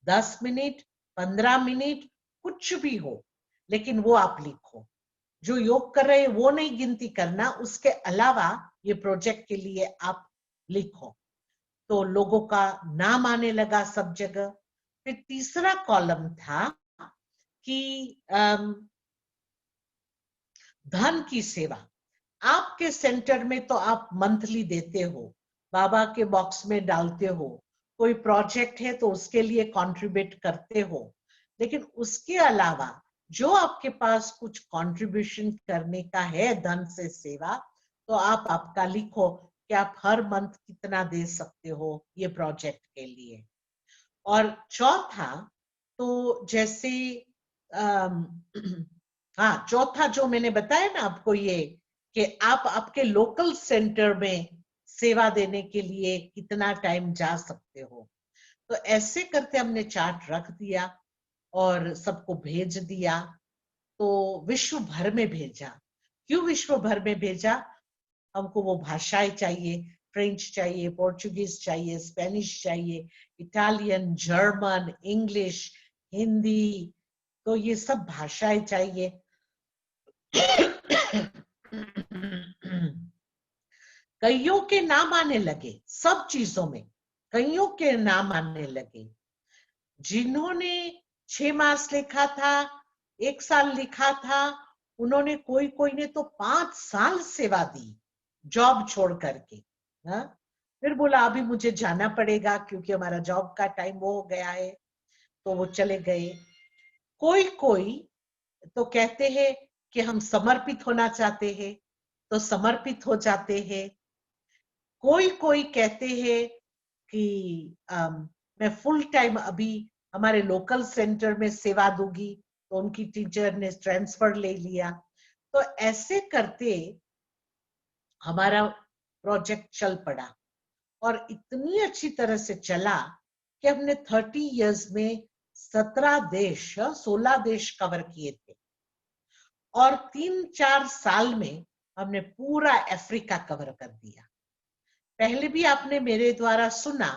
10 मिनट, 15 मिनट, कुछ भी हो, लेकिन वो आप लिखो। जो योग कर रहे हैं वो नहीं गिनती करना, उसके अलावा ये प्रोजेक्ट के लिए आप लिखो। तो लोगों का नाम आने लगा सब जगह। फिर तीसरा कॉलम था कि धन की सेवा। आपके सेंटर में तो आप मंथली देते हो, बाबा के बॉक्स में डालते हो, कोई प्रोजेक्ट है तो उसके लिए कंट्रीब्यूट करते हो, लेकिन उसके अलावा जो आपके पास कुछ कंट्रीब्यूशन करने का है धन से सेवा, तो आप आपका लिखो कि आप हर मंथ कितना दे सकते हो ये प्रोजेक्ट के लिए। और चौथा, तो जैसे हाँ, चौथा जो मैंने बताया ना आपको, ये कि आप आपके लोकल सेंटर में सेवा देने के लिए कितना टाइम जा सकते हो। तो ऐसे करते हमने चार्ट रख दिया और सबको भेज दिया। तो विश्व भर में भेजा। क्यों विश्व भर में भेजा? हमको वो भाषाएं चाहिए, फ्रेंच चाहिए, पोर्चुगीज चाहिए, स्पेनिश चाहिए, इटालियन, जर्मन, इंग्लिश, हिंदी, तो ये सब भाषाएं चाहिए। कईयों के नाम आने लगे, सब चीजों में कईयों के नाम आने लगे। जिन्होंने 6 मास लिखा था, 1 साल लिखा था, उन्होंने कोई कोई ने तो 5 साल सेवा दी जॉब छोड़ करके। फिर बोला अभी मुझे जाना पड़ेगा क्योंकि हमारा जॉब का टाइम वो हो गया है, तो वो चले गए। कोई कोई तो कहते हैं कि हम समर्पित होना चाहते हैं, तो समर्पित हो जाते हैं। कोई कोई कहते हैं कि मैं फुल टाइम अभी हमारे लोकल सेंटर में सेवा दूंगी, तो उनकी टीचर ने ट्रांसफर ले लिया। तो ऐसे करते हमारा प्रोजेक्ट चल पड़ा और इतनी अच्छी तरह से चला कि हमने 30 इयर्स में 17 देश, 16 देश कवर किए थे। और 3-4 साल में हमने पूरा अफ्रीका कवर कर दिया। पहले भी आपने मेरे द्वारा सुना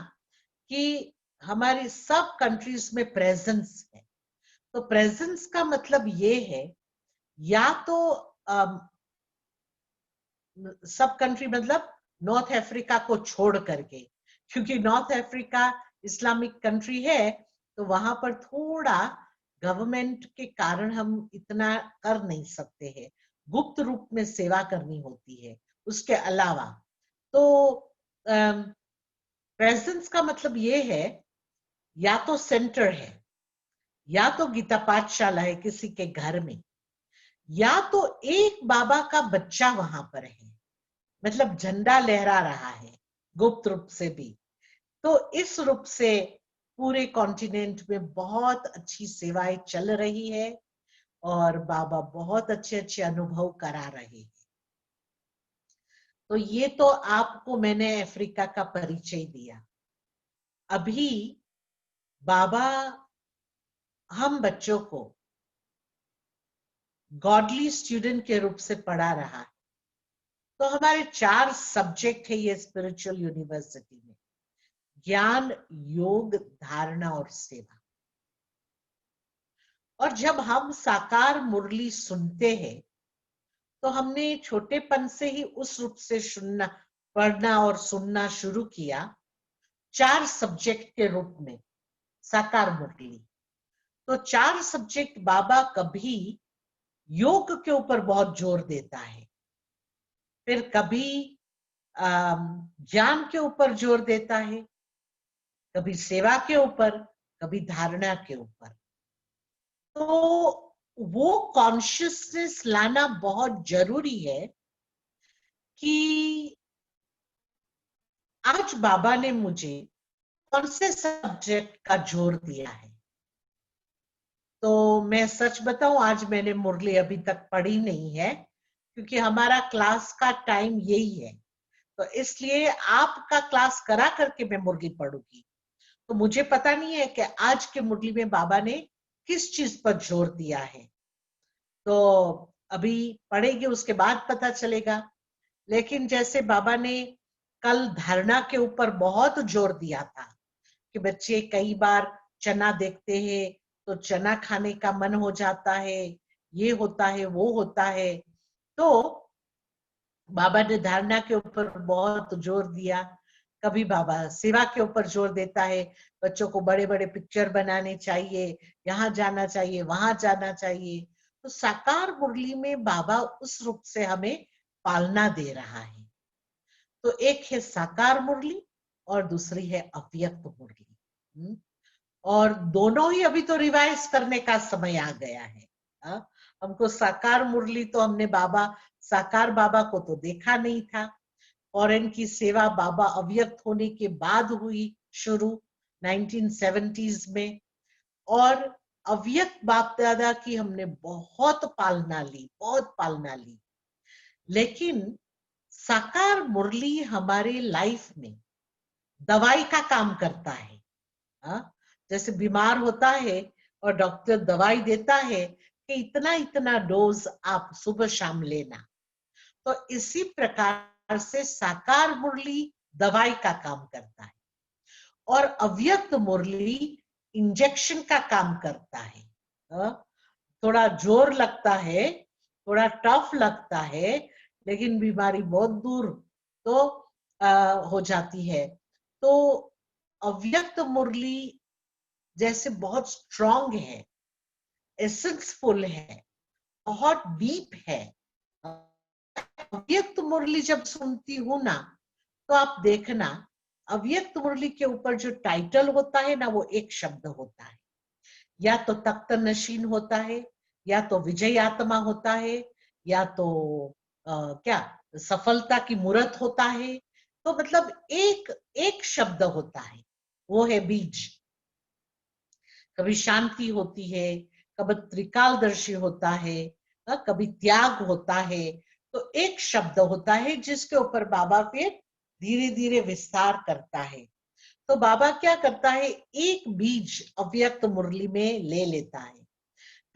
कि हमारी सब कंट्रीज में प्रेजेंस है। तो प्रेजेंस का मतलब ये है, या तो सब कंट्री मतलब नॉर्थ अफ्रीका को छोड़ करके, क्योंकि नॉर्थ अफ्रीका इस्लामिक कंट्री है, तो वहां पर थोड़ा गवर्नमेंट के कारण हम इतना कर नहीं सकते हैं, गुप्त रूप में सेवा करनी होती है। उसके अलावा तो प्रेजेंस का मतलब ये है, या तो सेंटर है, या तो गीता पाठशाला है किसी के घर में, या तो एक बाबा का बच्चा वहां पर है, मतलब झंडा लहरा रहा है गुप्त रूप से भी। तो इस रूप से पूरे कॉन्टिनेंट में बहुत अच्छी सेवाएं चल रही है और बाबा बहुत अच्छे अच्छे अनुभव करा रहे हैं। तो ये तो आपको मैंने अफ्रीका का परिचय दिया। अभी बाबा हम बच्चों को गॉडली स्टूडेंट के रूप से पढ़ा रहा है। तो हमारे 4 सब्जेक्ट है ये स्पिरिचुअल यूनिवर्सिटी में: ज्ञान, योग, धारणा और सेवा। और जब हम साकार मुरली सुनते हैं तो हमने छोटेपन से ही उस रूप से सुनना, पढ़ना और सुनना शुरू किया 4 सब्जेक्ट के रूप में साकार मुरली। तो 4 सब्जेक्ट बाबा कभी योग के ऊपर बहुत जोर देता है, फिर कभी ज्ञान के ऊपर जोर देता है, कभी सेवा के ऊपर, कभी धारणा के ऊपर। तो वो कॉन्शियसनेस लाना बहुत जरूरी है कि आज बाबा ने मुझे कौन से सब्जेक्ट का जोर दिया है। तो मैं सच बताऊं, आज मैंने मुरली अभी तक पढ़ी नहीं है, क्योंकि हमारा क्लास का टाइम यही है। तो इसलिए आपका क्लास करा करके मैं मुरली पढ़ूंगी। तो मुझे पता नहीं है कि आज के मुरली में बाबा ने किस चीज पर जोर दिया है। तो अभी पढ़ेंगे, उसके बाद पता चलेगा। लेकिन जैसे बाबा ने कल धारणा के ऊपर बहुत जोर दिया था कि बच्चे कई बार चना देखते हैं तो चना खाने का मन हो जाता है, ये होता है वो होता है। तो बाबा ने धारणा के ऊपर बहुत जोर दिया। कभी बाबा सेवा के ऊपर जोर देता है, बच्चों को बड़े बड़े पिक्चर बनाने चाहिए, यहाँ जाना चाहिए, वहां जाना चाहिए। तो साकार मुरली में बाबा उस रूप से हमें पालना दे रहा है। तो एक है साकार मुरली और दूसरी है अव्यक्त मुरली। और दोनों ही अभी तो रिवाइज करने का समय आ गया है। हमको साकार मुरली तो हमने बाबा साकार बाबा को तो देखा नहीं था। फॉरेन की सेवा बाबा अव्यक्त होने के बाद हुई शुरू 1970s में, और अव्यक्त बाप दादा की हमने बहुत पालना ली, बहुत पालना ली। लेकिन साकार मुरली हमारे लाइफ में दवाई का काम करता है। जैसे बीमार होता है और डॉक्टर दवाई देता है कि इतना इतना डोज आप सुबह शाम लेना, तो इसी प्रकार से साकार मुरली दवाई का काम करता है और अव्यक्त मुरली इंजेक्शन का काम करता है। थोड़ा जोर लगता है, थोड़ा टफ लगता है, लेकिन बीमारी बहुत दूर तो हो जाती है। तो अव्यक्त मुरली जैसे बहुत स्ट्रॉन्ग है, एसेंसफुल है, बहुत डीप है। अव्यक्त मुरली जब सुनती हूं ना, तो आप देखना अव्यक्त मुरली के ऊपर जो टाइटल होता है ना, वो एक शब्द होता है, या तो तख्त नशीन होता है, या तो विजय आत्मा होता है, या तो क्या सफलता की मूर्त होता है। तो मतलब एक एक शब्द होता है, वो है बीज। कभी शांति होती है, कभी त्रिकालदर्शी होता है, कभी त्याग होता है। तो एक शब्द होता है जिसके ऊपर बाबा फिर धीरे धीरे विस्तार करता है। तो बाबा क्या करता है, एक बीज अव्यक्त मुरली में ले लेता है,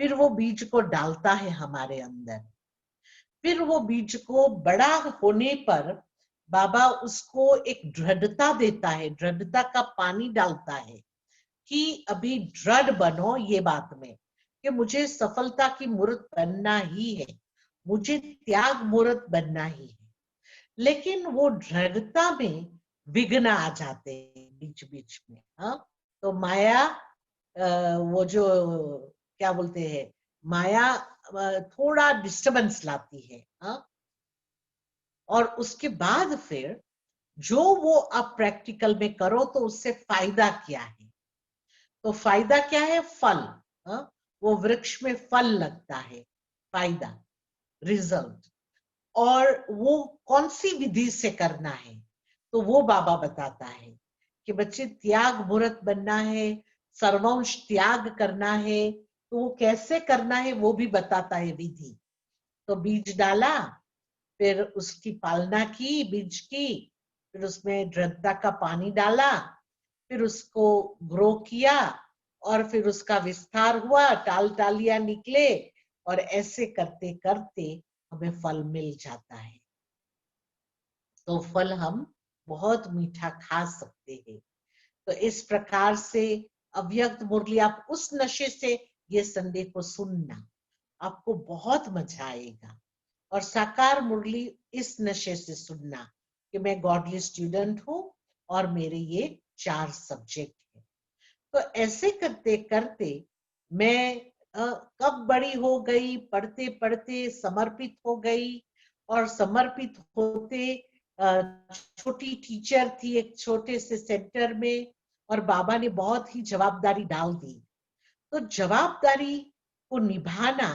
फिर वो बीज को डालता है हमारे अंदर। फिर वो बीज को बड़ा होने पर बाबा उसको एक दृढ़ता देता है, दृढ़ता का पानी डालता है कि अभी दृढ़ बनो ये बात में कि मुझे सफलता की मूर्त बनना ही है, मुझे त्याग मूर्त बनना ही है। लेकिन वो दृढ़ता में विघ्न आ जाते हैं बीच बीच में। हाँ, तो माया वो जो क्या बोलते हैं, माया थोड़ा डिस्टरबेंस लाती है। हाँ, और उसके बाद फिर जो वो आप प्रैक्टिकल में करो तो उससे फायदा क्या है? तो फायदा क्या है? फल। हाँ, वो वृक्ष में फल लगता है, फायदा, रिजल्ट। और वो कौन सी विधि से करना है तो वो बाबा बताता है कि बच्चे त्याग मूर्त बनना है, सर्वंश त्याग करना है, तो वो कैसे करना है वो भी बताता है विधि। तो बीज डाला, फिर उसकी पालना की बीज की, फिर उसमें दृढ़ता का पानी डाला, फिर उसको ग्रो किया और फिर उसका विस्तार हुआ, टाल टालियां निकले और ऐसे करते करते हमें फल मिल जाता है। तो फल हम बहुत मीठा खा सकते हैं। तो इस प्रकार से अव्यक्त मुरली, आप उस नशे से ये संडे को सुनना, आपको बहुत मजा आएगा। और साकार मुरली इस नशे से सुनना कि मैं गॉडली स्टूडेंट हूं और मेरे ये 4 सब्जेक्ट है। तो ऐसे करते करते मैं कब बड़ी हो गई, पढ़ते पढ़ते समर्पित हो गई, और समर्पित होते छोटी टीचर थी एक छोटे से सेंटर में, और बाबा ने बहुत ही जवाबदारी डाल दी। तो जवाबदारी को निभाना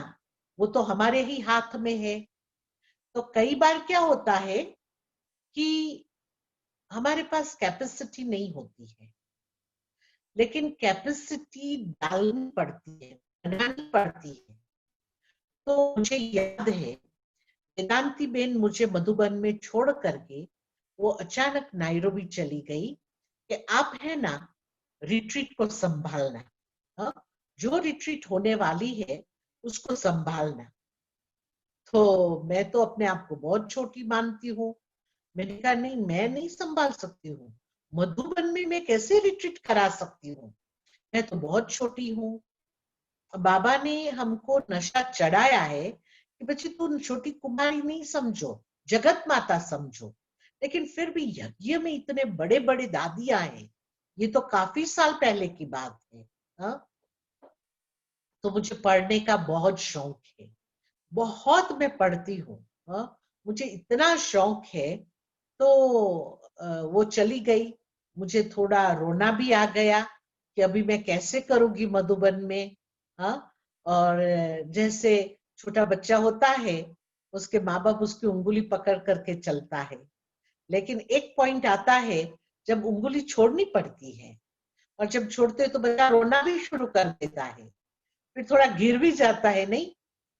वो तो हमारे ही हाथ में है। तो कई बार क्या होता है कि हमारे पास कैपेसिटी नहीं होती है, लेकिन कैपेसिटी डालनी पड़ती है, बनानी पड़ती है। तो मुझे याद है वेदांती बेन मुझे मधुबन में छोड़ करके वो अचानक नायरोबी चली गई कि आप है ना रिट्रीट को संभालना। हाँ? जो रिट्रीट होने वाली है उसको संभालना। तो मैं तो अपने आप को बहुत छोटी मानती हूँ। मैंने कहा नहीं, मैं नहीं संभाल सकती हूँ, मधुबन में मैं कैसे रिट्रीट करा सकती हूँ, मैं तो बहुत छोटी हूँ। बाबा ने हमको नशा चढ़ाया है कि बच्चे तुम छोटी कुमारी नहीं समझो, जगत माता समझो। लेकिन फिर भी यज्ञ में इतने बड़े बड़े दादियां हैं, ये तो काफी साल पहले की बात है। हाँ? तो मुझे पढ़ने का बहुत शौक है, बहुत मैं पढ़ती हूँ। हाँ? मुझे इतना शौक है। तो वो चली गई, मुझे थोड़ा रोना भी आ गया कि अभी मैं कैसे करूंगी मधुबन में। हाँ? और जैसे छोटा बच्चा होता है, उसके माँ बाप उसकी उंगली पकड़ करके चलता है, लेकिन एक पॉइंट आता है जब उंगली छोड़नी पड़ती है, और जब छोड़ते तो बच्चा रोना भी शुरू कर देता है, फिर थोड़ा गिर भी जाता है, नहीं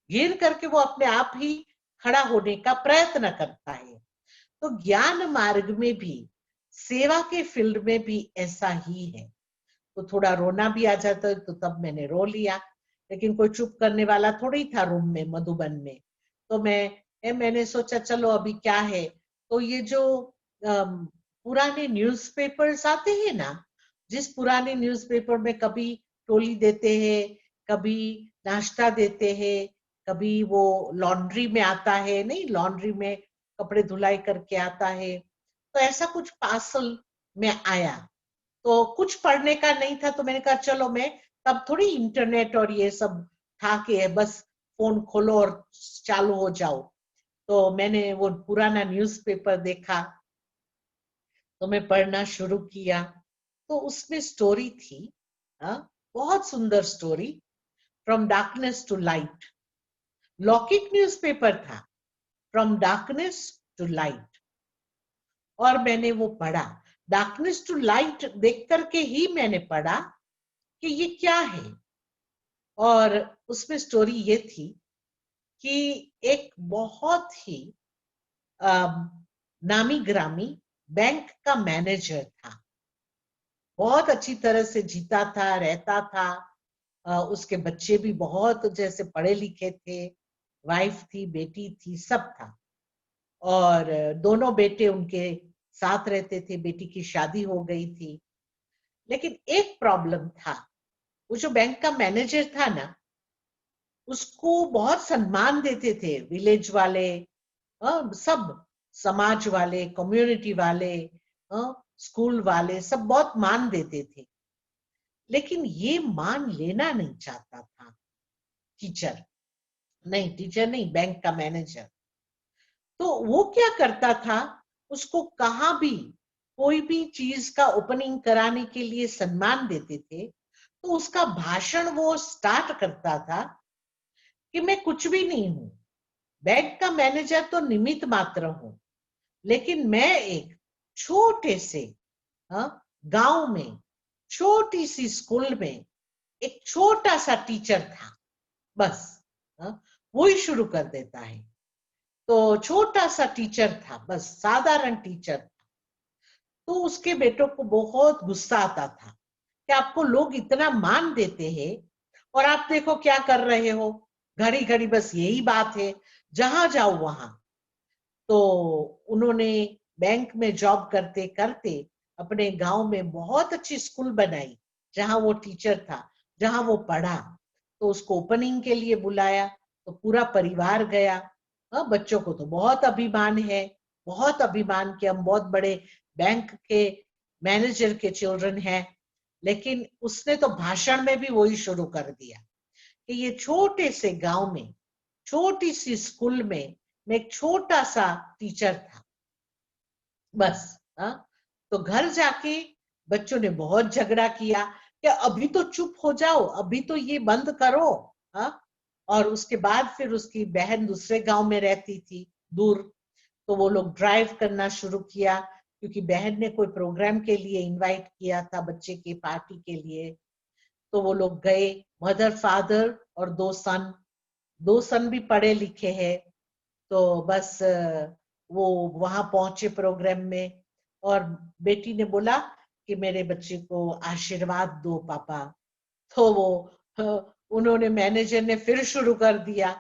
गिर करके वो अपने आप ही खड़ा होने का प्रयत्न करता है। तो ज्ञान मार्ग में भी, सेवा के फील्ड में भी ऐसा ही है। तो थोड़ा रोना भी आ जाता है, तो तब मैंने रो लिया, लेकिन कोई चुप करने वाला थोड़ी था रूम में मधुबन में। तो मैंने सोचा चलो अभी क्या है। तो ये जो पुराने न्यूज़पेपर्स आते हैं ना, जिस पुराने न्यूज़पेपर में कभी टोली देते हैं, कभी नाश्ता देते हैं, कभी वो लॉन्ड्री में आता है, नहीं लॉन्ड्री में कपड़े धुलाई करके आता है, तो ऐसा कुछ पार्सल में आया। तो कुछ पढ़ने का नहीं था, तो मैंने कहा चलो, मैं तब थोड़ी इंटरनेट और ये सब था कि बस फोन खोलो और चालू हो जाओ। तो मैंने वो पुराना न्यूज़पेपर देखा, तो मैं पढ़ना शुरू किया। तो उसमें स्टोरी थी, बहुत सुंदर story, from darkness to light. लौकिक न्यूज़पेपर था, फ्रॉम डार्कनेस टू लाइट। और मैंने वो पढ़ा, डार्कनेस टू लाइट देख करके ही मैंने पढ़ा कि ये क्या है। और उसमें स्टोरी ये थी कि एक बहुत ही नामी ग्रामी बैंक का मैनेजर था, बहुत अच्छी तरह से जीता था, रहता था, उसके बच्चे भी बहुत जैसे पढ़े लिखे थे, वाइफ थी, बेटी थी, सब था। और दोनों बेटे उनके साथ रहते थे, बेटी की शादी हो गई थी। लेकिन एक प्रॉब्लम था, वो जो बैंक का मैनेजर था ना, उसको बहुत सम्मान देते थे विलेज वाले, सब समाज वाले, कम्युनिटी वाले, स्कूल वाले, सब बहुत मान देते थे। लेकिन ये मान लेना नहीं चाहता था टीचर, नहीं बैंक का मैनेजर। तो वो क्या करता था, उसको कहाँ भी कोई भी चीज का ओपनिंग कराने के लिए सम्मान देते थे, तो उसका भाषण वो स्टार्ट करता था कि मैं कुछ भी नहीं हूं, बैंक का मैनेजर तो निमित्त मात्र हूं, लेकिन मैं एक छोटे से गांव में, छोटी सी स्कूल में एक छोटा सा टीचर था, बस वो ही शुरू कर देता है। तो छोटा सा टीचर था, बस साधारण टीचर था। तो उसके बेटों को बहुत गुस्सा आता था कि आपको लोग इतना मान देते हैं और आप देखो क्या कर रहे हो, घड़ी घड़ी बस यही बात है, जहां जाओ वहां। तो उन्होंने बैंक में जॉब करते करते अपने गांव में बहुत अच्छी स्कूल बनाई, जहां वो टीचर था, जहां वो पढ़ा। तो उसको ओपनिंग के लिए बुलाया, तो पूरा परिवार गया। बच्चों को तो बहुत अभिमान है, बहुत अभिमान कि हम बहुत बड़े बैंक के मैनेजर के चिल्ड्रन हैं। लेकिन उसने तो भाषण में भी वही शुरू कर दिया कि ये छोटे से गांव में, छोटी सी स्कूल में मैं एक छोटा सा टीचर था, बस। तो घर जाके बच्चों ने बहुत झगड़ा किया कि अभी तो चुप हो जाओ, अभी तो ये बंद करो। और उसके बाद फिर उसकी बहन दूसरे गांव में रहती थी, दूर। तो वो लोग ड्राइव करना शुरू किया, क्योंकि बहन ने कोई प्रोग्राम के लिए इनवाइट किया था, बच्चे की पार्टी के लिए। तो वो लोग गए, मदर, फादर और दो सन भी पढ़े लिखे हैं। तो बस वो वहां पहुंचे प्रोग्राम में, और बेटी ने बोला कि मेरे बच्चे को आशीर्वाद दो पापा। तो वो उन्होंने, मैनेजर ने फिर शुरू कर दिया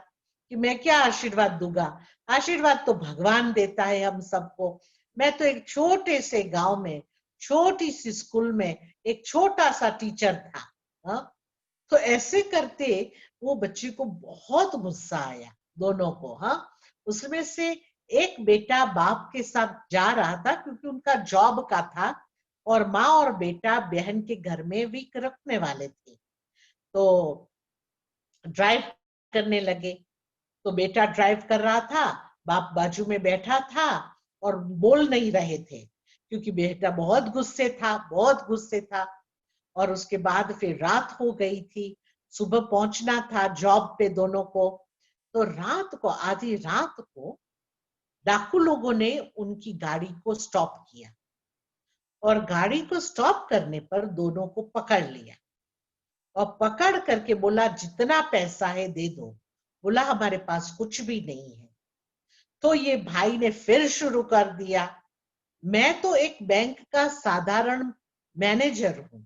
कि मैं क्या आशीर्वाद दूंगा, आशीर्वाद तो भगवान देता है हम सबको। मैं तो एक छोटे से गांव में, छोटी सी स्कूल में एक छोटा सा टीचर था। तो ऐसे करते वो बच्चे को बहुत गुस्सा आया, दोनों को। उसमें से एक बेटा बाप के साथ जा रहा था, क्योंकि उनका जॉब का था, और माँ और बेटा बहन के घर में भी रखने वाले थे। तो ड्राइव करने लगे। तो बेटा ड्राइव कर रहा था, बाप बाजू में बैठा था और बोल नहीं रहे थे, क्योंकि बेटा बहुत गुस्से था, बहुत गुस्से था। और उसके बाद फिर रात हो गई थी, सुबह पहुंचना था जॉब पे दोनों को। तो रात को, आधी रात को, डाकू लोगों ने उनकी गाड़ी को स्टॉप किया, और गाड़ी को स्टॉप करने पर दोनों को पकड़ लिया, और पकड़ करके बोला जितना पैसा है दे दो। बोला हमारे पास कुछ भी नहीं है। तो ये भाई ने फिर शुरू कर दिया, मैं तो एक बैंक का साधारण मैनेजर हूं,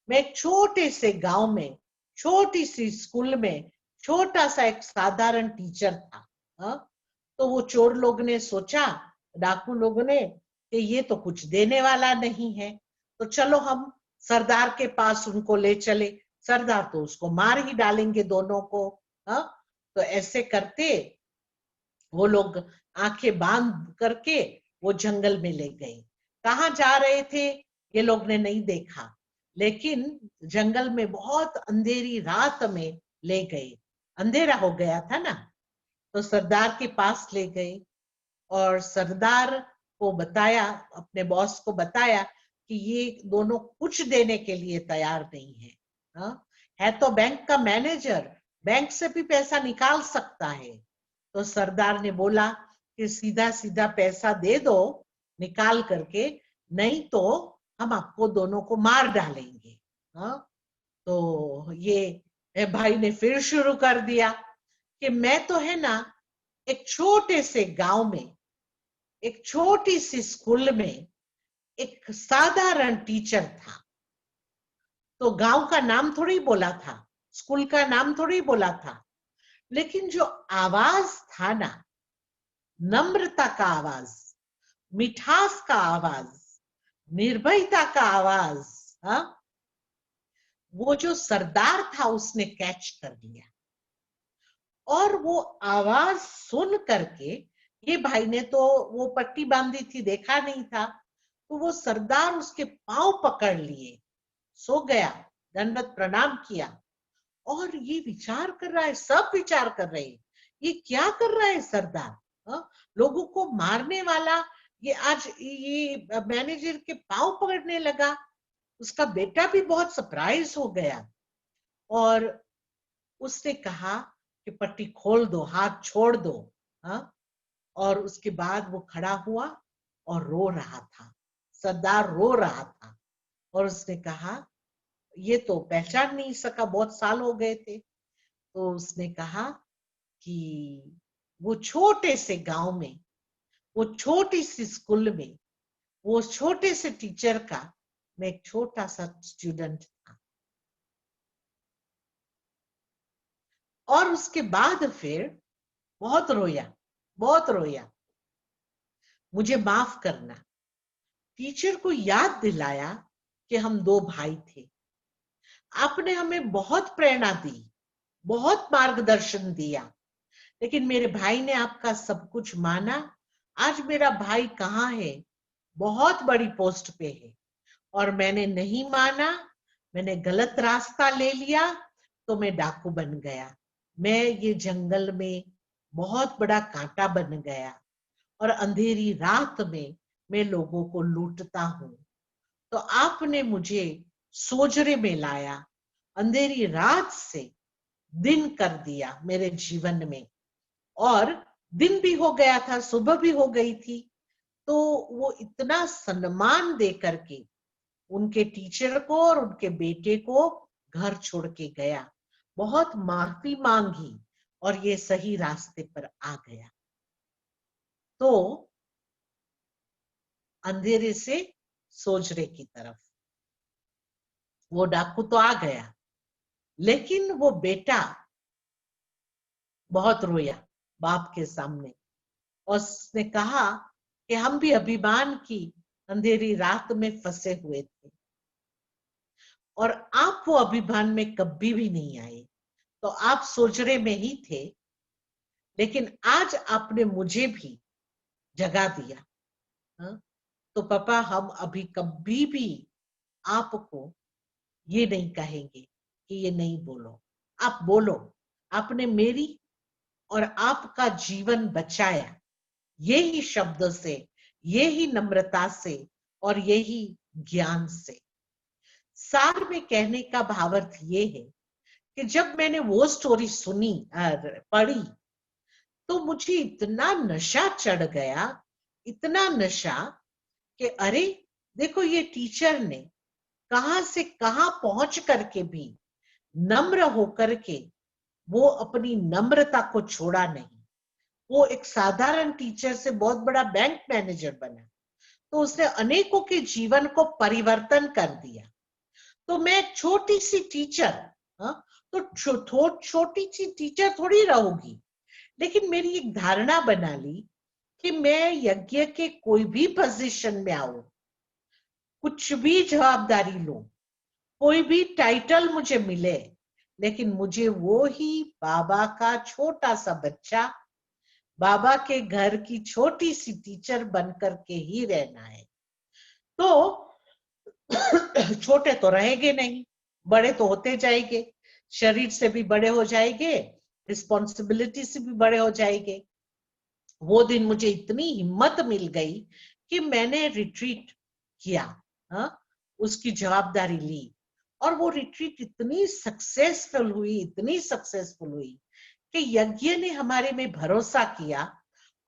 मैं एक छोटे से गांव में, छोटी सी स्कूल में छोटा सा एक साधारण टीचर था। तो वो चोर लोग ने सोचा, डाकू लोगों ने, कि ये तो कुछ देने वाला नहीं है, तो चलो हम सरदार के पास उनको ले चले, सरदार तो उसको मार ही डालेंगे दोनों को। तो ऐसे करते वो लोग आंखें बांध करके वो जंगल में ले गए। कहाँ जा रहे थे ये लोग ने नहीं देखा, लेकिन जंगल में बहुत अंधेरी रात में ले गए, अंधेरा हो गया था ना। तो सरदार के पास ले गए, और सरदार को बताया, अपने बॉस को बताया कि ये दोनों कुछ देने के लिए तैयार नहीं है। है तो बैंक का मैनेजर, बैंक से भी पैसा निकाल सकता है। तो सरदार ने बोला कि सीधा सीधा पैसा दे दो निकाल करके, नहीं तो हम आपको दोनों को मार डालेंगे। तो ये भाई ने फिर शुरू कर दिया कि मैं तो है ना एक छोटे से गांव में, एक छोटी सी स्कूल में एक साधारण टीचर था। तो गांव का नाम थोड़ी बोला था, स्कूल का नाम थोड़ी बोला था, लेकिन जो आवाज था ना, नम्रता का आवाज, मिठास का आवाज, निर्भयता का आवाज, हाँ, वो जो सरदार था उसने कैच कर लिया। और वो आवाज सुन करके, ये भाई ने तो वो पट्टी बांधी थी, देखा नहीं था, तो वो सरदार उसके पांव पकड़ लिए, सो गया, दंडवत प्रणाम किया और ये विचार कर रहा है, सब विचार कर रहे हैं, ये क्या कर रहा है सरदार, हाँ? लोगों को मारने वाला ये आज ये मैनेजर के पांव पकड़ने लगा। उसका बेटा भी बहुत सरप्राइज हो गया और उसने कहा कि पट्टी खोल दो, हाथ छोड़ दो, हाँ? और उसके बाद वो खड़ा हुआ और रो रहा था, सरदार रो रहा था और उसने कहा, ये तो पहचान नहीं सका, बहुत साल हो गए थे। तो उसने कहा कि वो छोटे से गांव में, वो छोटी सी स्कूल में, वो छोटे से टीचर का मैं एक छोटा सा स्टूडेंट था। और उसके बाद फिर बहुत रोया, बहुत रोया, मुझे माफ करना। टीचर को याद दिलाया कि हम दो भाई थे, आपने हमें बहुत प्रेरणा दी, बहुत मार्गदर्शन दिया, लेकिन मेरे भाई ने आपका सब कुछ माना। आज मेरा भाई कहाँ है, बहुत बड़ी पोस्ट पे है, और मैंने नहीं माना, मैंने गलत रास्ता ले लिया, तो मैं डाकू बन गया, मैं ये जंगल में बहुत बड़ा कांटा बन गया और अंधेरी रात में मैं लोगों को लूटता हूं। तो आपने मुझे सोजरे में लाया, अंधेरी रात से दिन कर दिया मेरे जीवन में, और दिन भी हो गया था, सुबह भी हो गई थी। तो वो इतना सम्मान दे करके उनके टीचर को और उनके बेटे को घर छोड़ के गया, बहुत माफी मांगी और ये सही रास्ते पर आ गया। तो अंधेरे से सोजरे की तरफ वो डाकू तो आ गया, लेकिन वो बेटा बहुत रोया बाप के सामने और उसने कहा कि हम भी अभिमान की अंधेरी रात में फंसे हुए थे और आप वो अभिमान में कभी भी नहीं आए, तो आप सोजरे में ही थे, लेकिन आज आपने मुझे भी जगा दिया, हाँ? तो पापा हम अभी कभी भी आपको ये नहीं कहेंगे कि ये नहीं बोलो, आप बोलो, आपने मेरी और आपका जीवन बचाया, यही शब्दों से, यही नम्रता से और यही ज्ञान से। सार में कहने का भावार्थ ये है कि जब मैंने वो स्टोरी सुनी पढ़ी, तो मुझे इतना नशा चढ़ गया, इतना नशा कि अरे देखो ये टीचर ने कहां से कहां पहुंच करके भी नम्र होकर के वो अपनी नम्रता को छोड़ा नहीं। वो एक साधारण टीचर से बहुत बड़ा बैंक मैनेजर बना, तो उसने अनेकों के जीवन को परिवर्तन कर दिया। तो मैं एक छोटी सी टीचर, हाँ, तो छोटी सी टीचर थोड़ी रहूंगी, लेकिन मेरी एक धारणा बना ली कि मैं यज्ञ के कोई भी पोजीशन में आऊं, कुछ भी जवाबदारी लूं, कोई भी टाइटल मुझे मिले, लेकिन मुझे वो ही बाबा का छोटा सा बच्चा, बाबा के घर की छोटी सी टीचर बनकर के ही रहना है। तो छोटे तो रहेंगे नहीं, बड़े तो होते जाएंगे, शरीर से भी बड़े हो जाएंगे, रिस्पॉन्सिबिलिटी से भी बड़े हो जाएंगे। वो दिन मुझे इतनी हिम्मत मिल गई कि मैंने रिट्रीट किया, हाँ, उसकी जवाबदारी ली, और वो रिट्रीट इतनी सक्सेसफुल हुई, इतनी सक्सेसफुल हुई कि यज्ञ ने हमारे में भरोसा किया,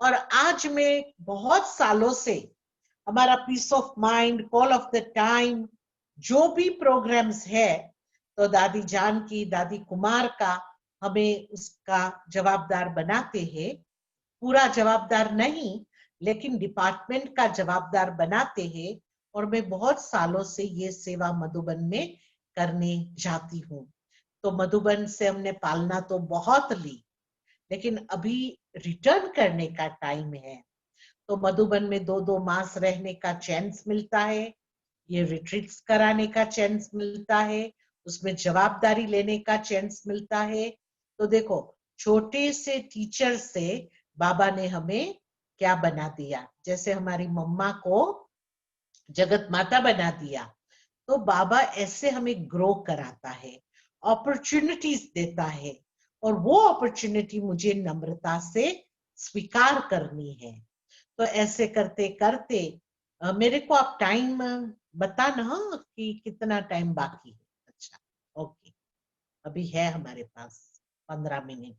और आज मैं बहुत सालों से हमारा peace of mind, call of the time, जो भी प्रोग्राम्स है, तो दादी जान की, दादी कुमार का हमें उसका जवाबदार बनाते हैं, पूरा जवाबदार नहीं लेकिन डिपार्टमेंट का जवाबदार बनाते हैं, और मैं बहुत सालों से ये सेवा मधुबन में करने जाती हूँ। तो मधुबन से हमने पालना तो बहुत ली, लेकिन अभी रिटर्न करने का टाइम है। तो मधुबन में 2-2 मास रहने का चांस मिलता है, ये रिट्रीट्स कराने का चांस मिलता है, उसमें जवाबदारी लेने का चांस मिलता है। तो देखो, छोटे से टीचर से बाबा ने हमें क्या बना दिया। जैसे हमारी मम्मा को जगत माता बना दिया, तो बाबा ऐसे हमें ग्रो कराता है, अपॉर्चुनिटीज देता है, और वो अपॉर्चुनिटी मुझे नम्रता से स्वीकार करनी है। तो ऐसे करते करते मेरे को आप टाइम बताना कि कितना टाइम बाकी है। अच्छा, ओके, अभी है हमारे पास 15 मिनट।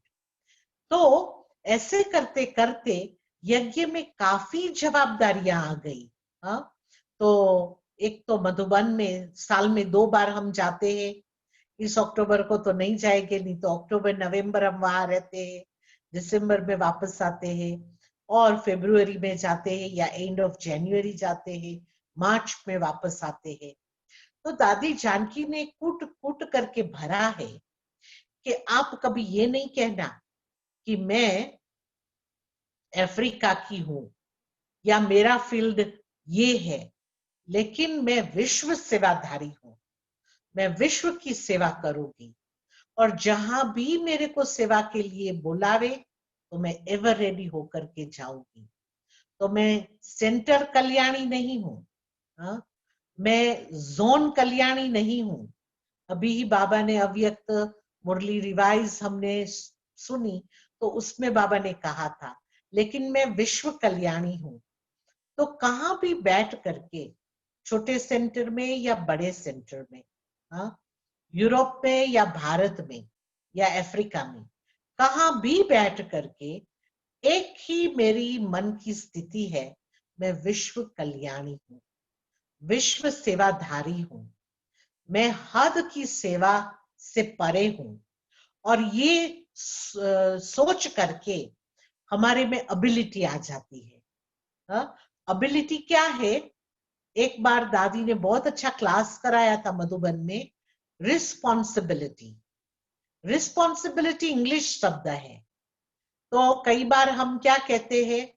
तो ऐसे करते करते यज्ञ में काफी जवाबदारियां आ गई। हाँ, तो एक तो मधुबन में साल में 2 बार हम जाते हैं। इस अक्टूबर को तो नहीं जाएंगे, नहीं तो अक्टूबर नवंबर हम वहां रहते हैं, दिसंबर में वापस आते हैं, और फरवरी में जाते हैं, या एंड ऑफ जनवरी जाते हैं, मार्च में वापस आते हैं। तो दादी जानकी ने कूट कूट करके भरा है कि आप कभी ये नहीं कहना कि मैं अफ्रीका की हूं या मेरा फील्ड ये है, लेकिन मैं विश्व सेवाधारी हूं, मैं विश्व की सेवा करूंगी, और जहां भी मेरे को सेवा के लिए बुलावे तो मैं एवर रेडी होकर के जाऊंगी। तो मैं सेंटर कल्याणी नहीं हूं, हाँ? मैं जोन कल्याणी नहीं हूं। अभी ही बाबा ने अव्यक्त मुरली रिवाइज हमने सुनी, तो उसमें बाबा ने कहा था, लेकिन मैं विश्व कल्याणी हूं। तो कहाँ भी बैठ करके, छोटे सेंटर में या बड़े सेंटर में, हाँ, यूरोप में या भारत में या अफ्रीका में, कहाँ भी बैठ करके एक ही मेरी मन की स्थिति है, मैं विश्व कल्याणी हूं, विश्व सेवाधारी हूं, मैं हद की सेवा से परे हूं। और ये सोच करके हमारे में एबिलिटी आ जाती है। एबिलिटी क्या है? एक बार दादी ने बहुत अच्छा क्लास कराया था मधुबन में, रिस्पॉन्सिबिलिटी। रिस्पॉन्सिबिलिटी इंग्लिश शब्द है। तो कई बार हम क्या कहते हैं,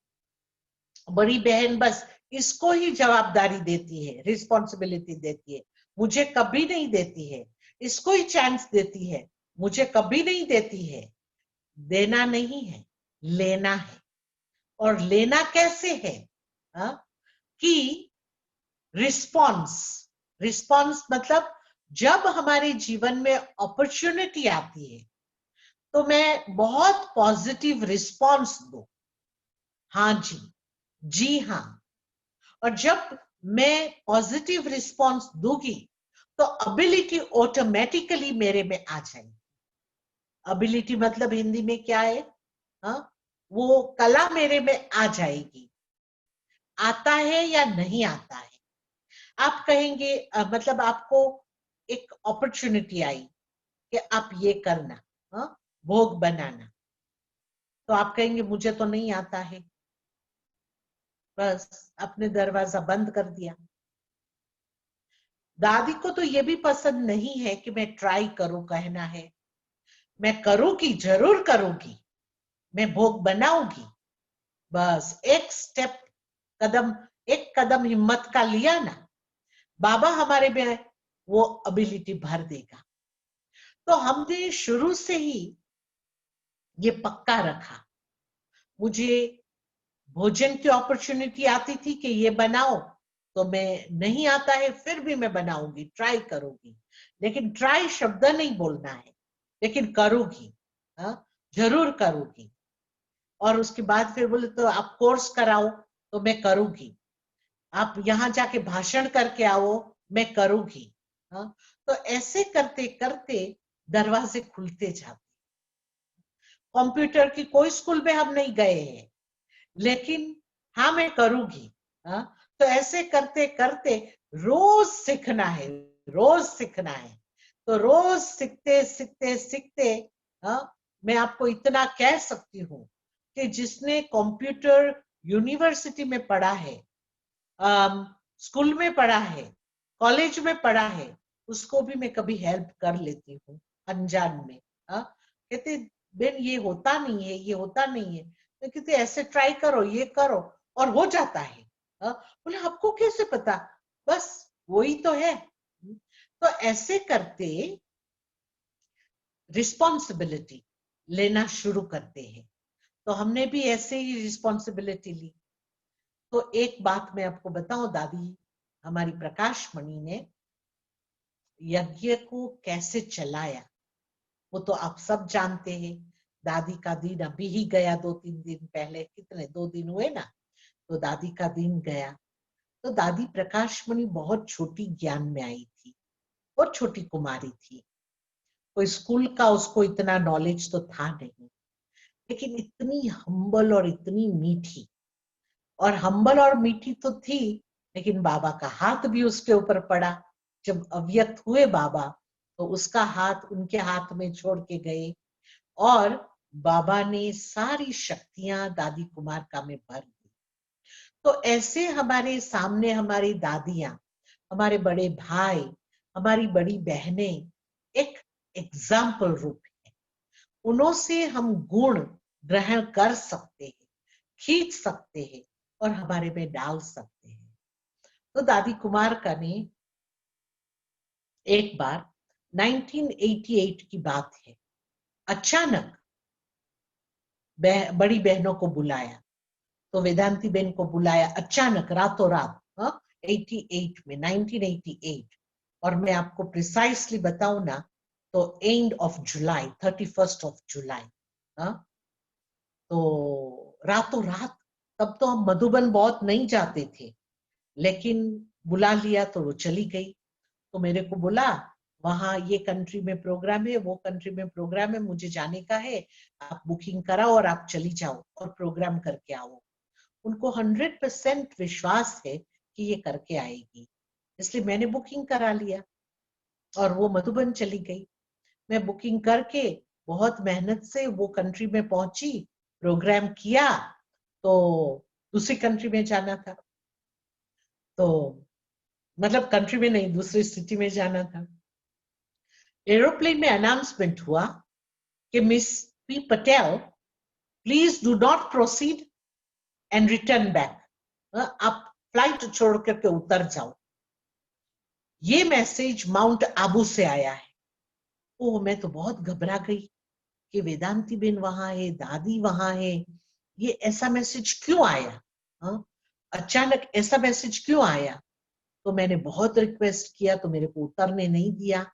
बड़ी बहन बस इसको ही जवाबदारी देती है, रिस्पॉन्सिबिलिटी देती है, मुझे कभी नहीं देती है, इसको ही चांस देती है, मुझे कभी नहीं देती है। देना नहीं है, लेना है। और लेना कैसे है? कि रिस्पॉन्स, रिस्पॉन्स मतलब जब हमारे जीवन में अपॉर्चुनिटी आती है तो मैं बहुत पॉजिटिव रिस्पॉन्स दूं, हाँ जी, जी हाँ। और जब मैं पॉजिटिव रिस्पॉन्स दूंगी तो एबिलिटी ऑटोमेटिकली मेरे में आ जाएगी। एबिलिटी मतलब हिंदी में क्या है? वो कला मेरे में आ जाएगी। आता है या नहीं आता है? आप कहेंगे मतलब आपको एक अपॉर्चुनिटी आई कि आप ये करना, भोग बनाना, तो आप कहेंगे मुझे तो नहीं आता है, बस अपने दरवाजा बंद कर दिया। दादी को तो ये भी पसंद नहीं है कि मैं ट्राई करूं, कहना है मैं करूंगी, जरूर करूंगी, मैं भोग बनाऊंगी। बस एक स्टेप, एक कदम हिम्मत का लिया ना, बाबा हमारे में वो एबिलिटी भर देगा। तो हमने शुरू से ही ये पक्का रखा। मुझे भोजन की अपॉर्चुनिटी आती थी कि ये बनाओ, तो मैं नहीं आता है फिर भी मैं बनाऊंगी, ट्राई करूंगी, लेकिन ट्राई शब्द नहीं बोलना है, लेकिन करूंगी, जरूर करूंगी। और उसके बाद फिर बोले तो आप कोर्स कराओ, तो मैं करूंगी, आप यहाँ जाके भाषण करके आओ, मैं करूंगी। तो ऐसे करते करते दरवाजे खुलते जाते। कंप्यूटर की कोई स्कूल में हम नहीं गए हैं, लेकिन हाँ मैं करूंगी। तो ऐसे करते करते रोज सीखना है, रोज सीखना है। तो रोज सीखते सीखते सीखते मैं आपको इतना कह सकती हूँ कि जिसने कंप्यूटर यूनिवर्सिटी में पढ़ा है, स्कूल में पढ़ा है, कॉलेज में पढ़ा है, उसको भी मैं कभी हेल्प कर लेती हूँ। अनजान में। कहते बेन ये होता नहीं है, ये होता नहीं है। तो कहते ऐसे ट्राई करो, ये करो और हो जाता है। बोले आपको कैसे पता? बस वही तो है। तो ऐसे करते रिस्पॉन्सिबिलिटी लेना शुरू करते हैं। तो हमने भी ऐसे ही रिस्पॉन्सिबिलिटी ली। तो एक बात मैं आपको बताऊं, दादी हमारी प्रकाश मणि ने यज्ञ को कैसे चलाया वो तो आप सब जानते हैं। दादी का दिन अभी ही गया, 2-3 दिन पहले, कितने 2 दिन हुए ना, तो दादी का दिन गया। तो दादी प्रकाश मणि बहुत छोटी ज्ञान में आई थी, बहुत छोटी कुमारी थी। कोई स्कूल का उसको इतना नॉलेज तो था नहीं, लेकिन इतनी हम्बल और इतनी मीठी, और हम्बल और मीठी तो थी, लेकिन बाबा का हाथ भी उसके ऊपर पड़ा। जब अव्यक्त हुए बाबा, तो उसका हाथ उनके हाथ में छोड़ के गए, और बाबा ने सारी शक्तियां दादी कुमार का में भर दी। तो ऐसे हमारे सामने हमारी दादियां, हमारे बड़े भाई, हमारी बड़ी बहनें एक एग्जाम्पल रूप है। उन्हों से हम गुण ग्रहण कर सकते हैं, खींच सकते हैं और हमारे में डाल सकते हैं। तो दादी कुमार का ने एक बार 1988 की बात है, अचानक बड़ी बहनों को बुलाया। तो वेदांती बहन को बुलाया अचानक, रातों रात, 88 में, 1988। और मैं आपको प्रिसाइसली बताऊं ना, तो end of July, 31 of July. तो रातों रात, तब तो हम मधुबन बहुत नहीं जाते थे, लेकिन बुला लिया तो वो चली गई। तो मेरे को बोला वहां ये कंट्री में प्रोग्राम है, वो कंट्री में प्रोग्राम है, मुझे जाने का है, आप बुकिंग कराओ और आप चली जाओ और प्रोग्राम करके आओ। उनको 100% विश्वास है कि ये करके आएगी, इसलिए मैंने बुकिंग करा लिया और वो मधुबन चली गई। मैं बुकिंग करके बहुत मेहनत से वो कंट्री में पहुंची, प्रोग्राम किया। तो दूसरी कंट्री में जाना था, तो मतलब कंट्री में नहीं, दूसरी सिटी में जाना था। एरोप्लेन में अनाउंसमेंट हुआ कि miss P Patel please do not proceed and return back, आप फ्लाइट छोड़ करके उतर जाओ। ये मैसेज माउंट आबू से आया है। ओ मैं तो बहुत घबरा गई कि वेदांती बेन वहां है, दादी वहां है, ये ऐसा मैसेज क्यों आया? अचानक ऐसा मैसेज क्यों आया? तो मैंने बहुत रिक्वेस्ट किया तो मेरे को उतरने नहीं दिया।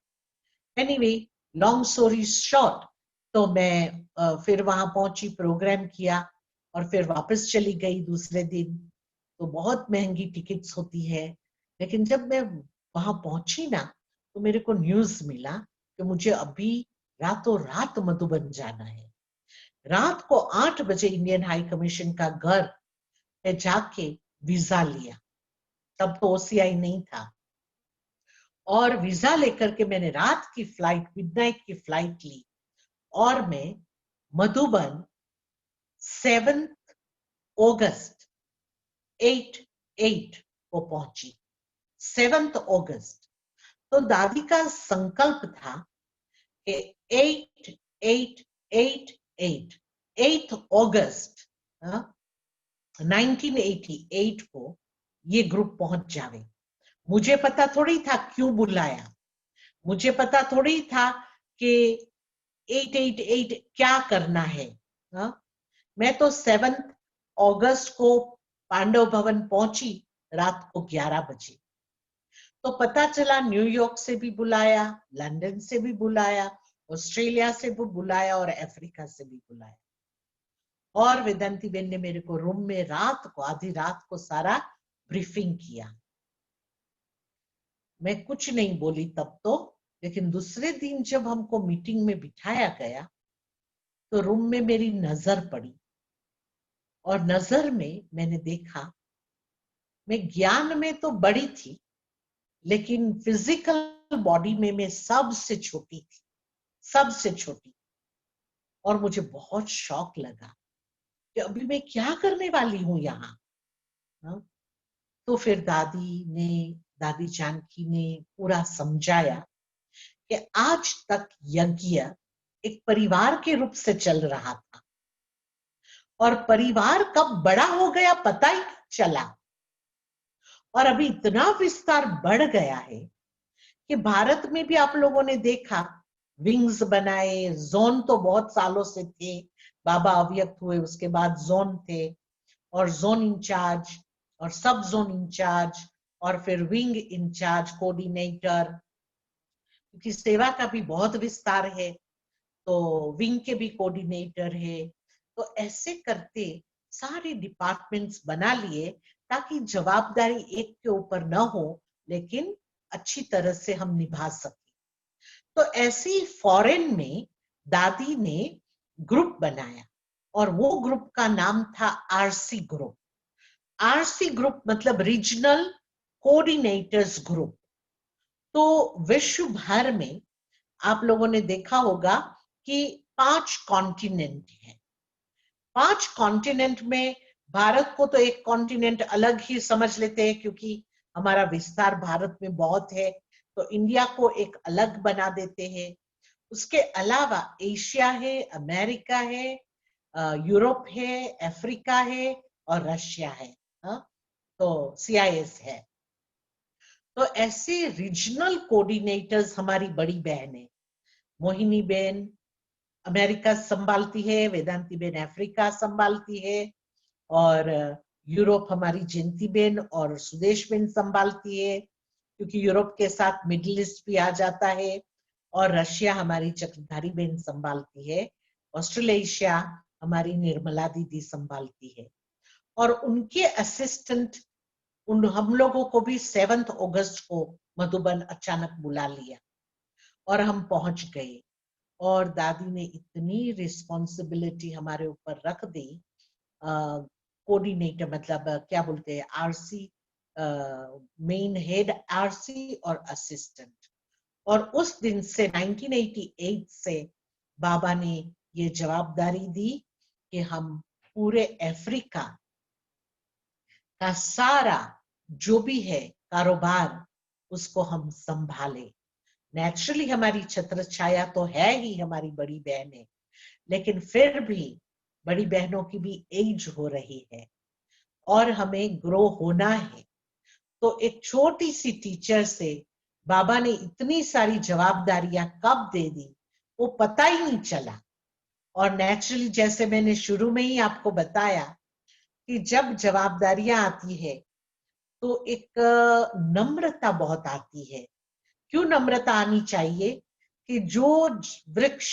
एनीवे, लॉन्ग स्टोरी शॉर्ट, तो मैं फिर वहां पहुंची, प्रोग्राम किया और फिर वापस चली गई दूसरे दिन। तो बहुत महंगी टिकट्स होती है, लेकिन जब मैं वहां पहुंची ना, तो मेरे को न्यूज मिला कि मुझे अभी रातों रात मधुबन जाना है। रात को 8 बजे इंडियन हाई कमीशन का घर है, जाके वीजा लिया। तब तो ओसीआई नहीं था, और वीजा लेकर के मैंने रात की फ्लाइट, मिडनाइट की फ्लाइट ली और मैं मधुबन 7 अगस्त 88 को पहुंची। 7 अगस्त। तो दादी का संकल्प था कि 8 अगस्त 1988 को ये ग्रुप पहुंच जावे। मुझे पता थोड़ी था क्यों बुलाया, मुझे पता थोड़ी था कि 888 क्या करना है। मैं तो 7 अगस्त को पांडव भवन पहुंची रात को 11 बजे। तो पता चला न्यूयॉर्क से भी बुलाया, लंदन से भी बुलाया, ऑस्ट्रेलिया से भी बुलाया और अफ्रीका से भी बुलाया। और वेदांती बेन ने मेरे को रूम में रात को, आधी रात को सारा ब्रीफिंग किया। मैं कुछ नहीं बोली तब तो, लेकिन दूसरे दिन जब हमको मीटिंग में बिठाया गया तो रूम में मेरी नजर पड़ी, और नजर में मैंने देखा, मैं ज्ञान में तो बड़ी थी, लेकिन फिजिकल बॉडी में मैं सबसे छोटी थी, सबसे छोटी। और मुझे बहुत शौक लगा कि अभी मैं क्या करने वाली हूं यहाँ। तो फिर दादी जानकी ने पूरा समझाया कि आज तक यज्ञ एक परिवार के रूप से चल रहा था और परिवार कब बड़ा हो गया पता ही नहीं चला, और अभी इतना विस्तार बढ़ गया है कि भारत में भी आप लोगों ने देखा विंग्स बनाए, जोन तो बहुत सालों से थे, बाबा अव्यक्त हुए उसके बाद जोन थे, और जोन इंचार्ज और सब जोन इंचार्ज और फिर विंग इंचार्ज, कोऑर्डिनेटर, क्योंकि सेवा का भी बहुत विस्तार है तो विंग के भी कोऑर्डिनेटर है। तो ऐसे करते सारे डिपार्टमेंट्स बना लिए ताकि जवाबदारी एक के ऊपर न हो लेकिन अच्छी तरह से हम निभा सके। तो ऐसे ही फॉरेन में दादी ने ग्रुप बनाया और वो ग्रुप का नाम था आरसी ग्रुप। आरसी ग्रुप मतलब रीजनल कोऑर्डिनेटर्स ग्रुप। तो विश्व भर में आप लोगों ने देखा होगा कि 5 कॉन्टिनेंट हैं। 5 कॉन्टिनेंट में भारत को तो एक कॉन्टिनेंट अलग ही समझ लेते हैं क्योंकि हमारा विस्तार भारत में बहुत है, तो इंडिया को एक अलग बना देते हैं। उसके अलावा एशिया है, अमेरिका है, यूरोप है, अफ्रीका है और रशिया है, तो CIS है। तो ऐसे रीजनल कोऑर्डिनेटर्स हमारी बड़ी बहन है, मोहिनी बेन अमेरिका संभालती है, वेदांती बेन अफ्रीका संभालती है, और यूरोप हमारी जयंती बेन और सुदेश बेन संभालती है क्योंकि यूरोप के साथ मिडिल ईस्ट भी आ जाता है, और रशिया हमारी चक्रधारी बेन संभालती है, ऑस्ट्रेलेशिया हमारी निर्मला दीदी संभालती है। और उनके असिस्टेंट हम लोगों को भी 7 अगस्त को मधुबन अचानक बुला लिया और हम पहुंच गए, और दादी ने इतनी रिस्पॉन्सिबिलिटी हमारे ऊपर रख दी, कोऑर्डिनेटर मतलब क्या बोलते हैं, आरसी मेन हेड आरसी और असिस्टेंट। और उस दिन से 1988 से बाबा ने ये जवाबदारी दी कि हम पूरे अफ्रीका का सारा जो भी है कारोबार उसको हम संभाले। नेचुरली हमारी छत्र छाया तो है ही, हमारी बड़ी बहन है, लेकिन फिर भी बड़ी बहनों की भी एज हो रही है और हमें ग्रो होना है। तो एक छोटी सी टीचर से बाबा ने इतनी सारी जवाबदारियां कब दे दी वो पता ही नहीं चला। और नेचुरली जैसे मैंने शुरू में ही आपको बताया कि जब जवाबदारियां आती है तो एक नम्रता बहुत आती है। क्यों नम्रता आनी चाहिए कि जो वृक्ष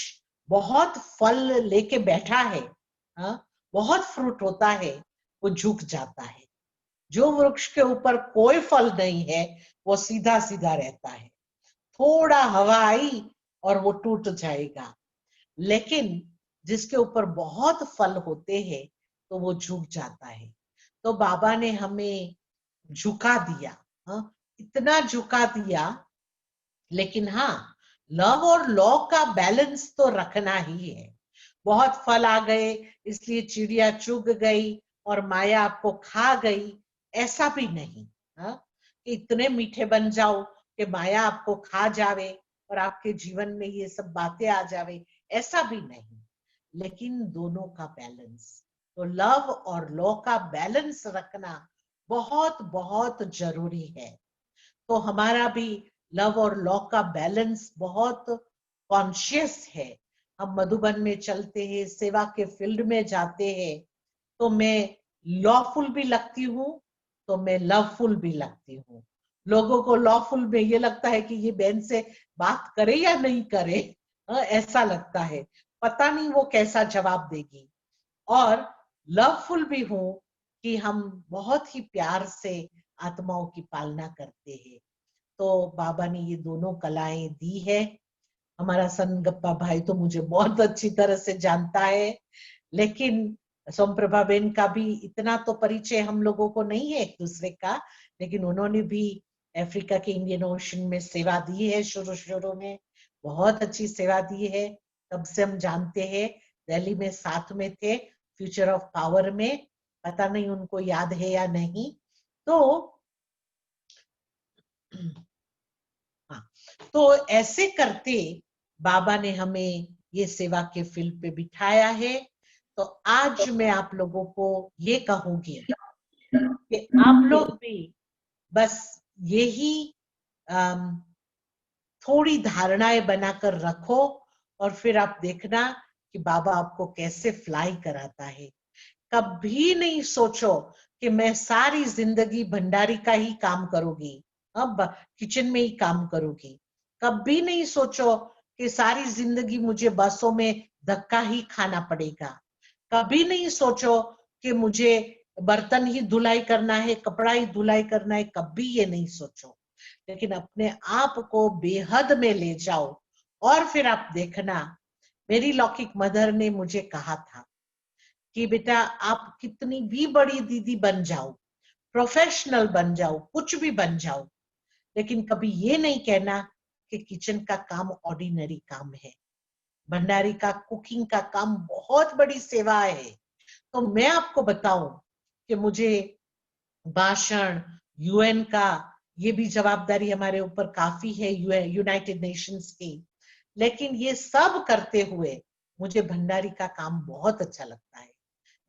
बहुत फल लेके बैठा है, बहुत फ्रूट होता है, वो झुक जाता है। जो वृक्ष के ऊपर कोई फल नहीं है वो सीधा सीधा रहता है, थोड़ा हवा आई और वो टूट जाएगा, लेकिन जिसके ऊपर बहुत फल होते हैं तो वो झुक जाता है। तो बाबा ने हमें झुका दिया, इतना झुका दिया, लेकिन हाँ लव और लॉ का बैलेंस तो रखना ही है। बहुत फल आ गए इसलिए चिड़िया चुग गई और माया आपको खा गई, ऐसा भी नहीं, कि इतने मीठे बन जाओ कि माया आपको खा जावे और आपके जीवन में ये सब बातें आ जावे, ऐसा भी नहीं। लेकिन दोनों का बैलेंस, तो लव और लॉ का बैलेंस रखना बहुत बहुत जरूरी है। तो हमारा भी लव और लॉ का बैलेंस बहुत कॉन्शियस है। हम मधुबन में चलते हैं, सेवा के फील्ड में जाते हैं, तो मैं लॉफुल भी लगती हूँ तो मैं लवफुल भी लगती हूँ। लोगों को लॉफुल में ये लगता है कि ये बहन से बात करे या नहीं करे, ऐसा लगता है, पता नहीं वो कैसा जवाब देगी। और लवफुल भी हूँ कि हम बहुत ही प्यार से आत्माओं की पालना करते हैं। तो बाबा ने ये दोनों कलाएं दी है। हमारा सनगप्पा भाई तो मुझे बहुत अच्छी तरह से जानता है, लेकिन सोमप्रभा बेन का भी इतना तो परिचय हम लोगों को नहीं है एक दूसरे का, लेकिन उन्होंने भी अफ्रीका के इंडियन ओशन में सेवा दी है, शुरू में बहुत अच्छी सेवा दी है, तब से हम जानते हैं। दिल्ली में साथ में थे, फ्यूचर ऑफ पावर में, पता नहीं उनको याद है या नहीं। तो तो ऐसे करते बाबा ने हमें ये सेवा के फील्ड पे बिठाया है। तो आज मैं आप लोगों को ये कहूंगी कि आप लोग भी बस यही थोड़ी धारणाएं बनाकर रखो और फिर आप देखना कि बाबा आपको कैसे फ्लाई कराता है। कभी नहीं सोचो कि मैं सारी जिंदगी भंडारी का ही काम करूंगी, अब किचन में ही काम करूंगी। कभी नहीं सोचो कि सारी जिंदगी मुझे बसों में धक्का ही खाना पड़ेगा। कभी नहीं सोचो कि मुझे बर्तन ही धुलाई करना है, कपड़ा ही धुलाई करना है। कभी ये नहीं सोचो, लेकिन अपने आप को बेहद में ले जाओ और फिर आप देखना। मेरी लौकिक मदर ने मुझे कहा था कि बेटा आप कितनी भी बड़ी दीदी बन जाओ, प्रोफेशनल बन जाओ, कुछ भी बन जाओ, लेकिन कभी ये नहीं कहना कि किचन का काम ऑर्डिनरी काम है। भंडारी का, कुकिंग का काम बहुत बड़ी सेवा है। तो मैं आपको बताऊं कि मुझे भाषण, यूएन का ये भी जवाबदारी हमारे ऊपर काफी है, यूनाइटेड नेशंस की, लेकिन ये सब करते हुए मुझे भंडारी का काम बहुत अच्छा लगता है।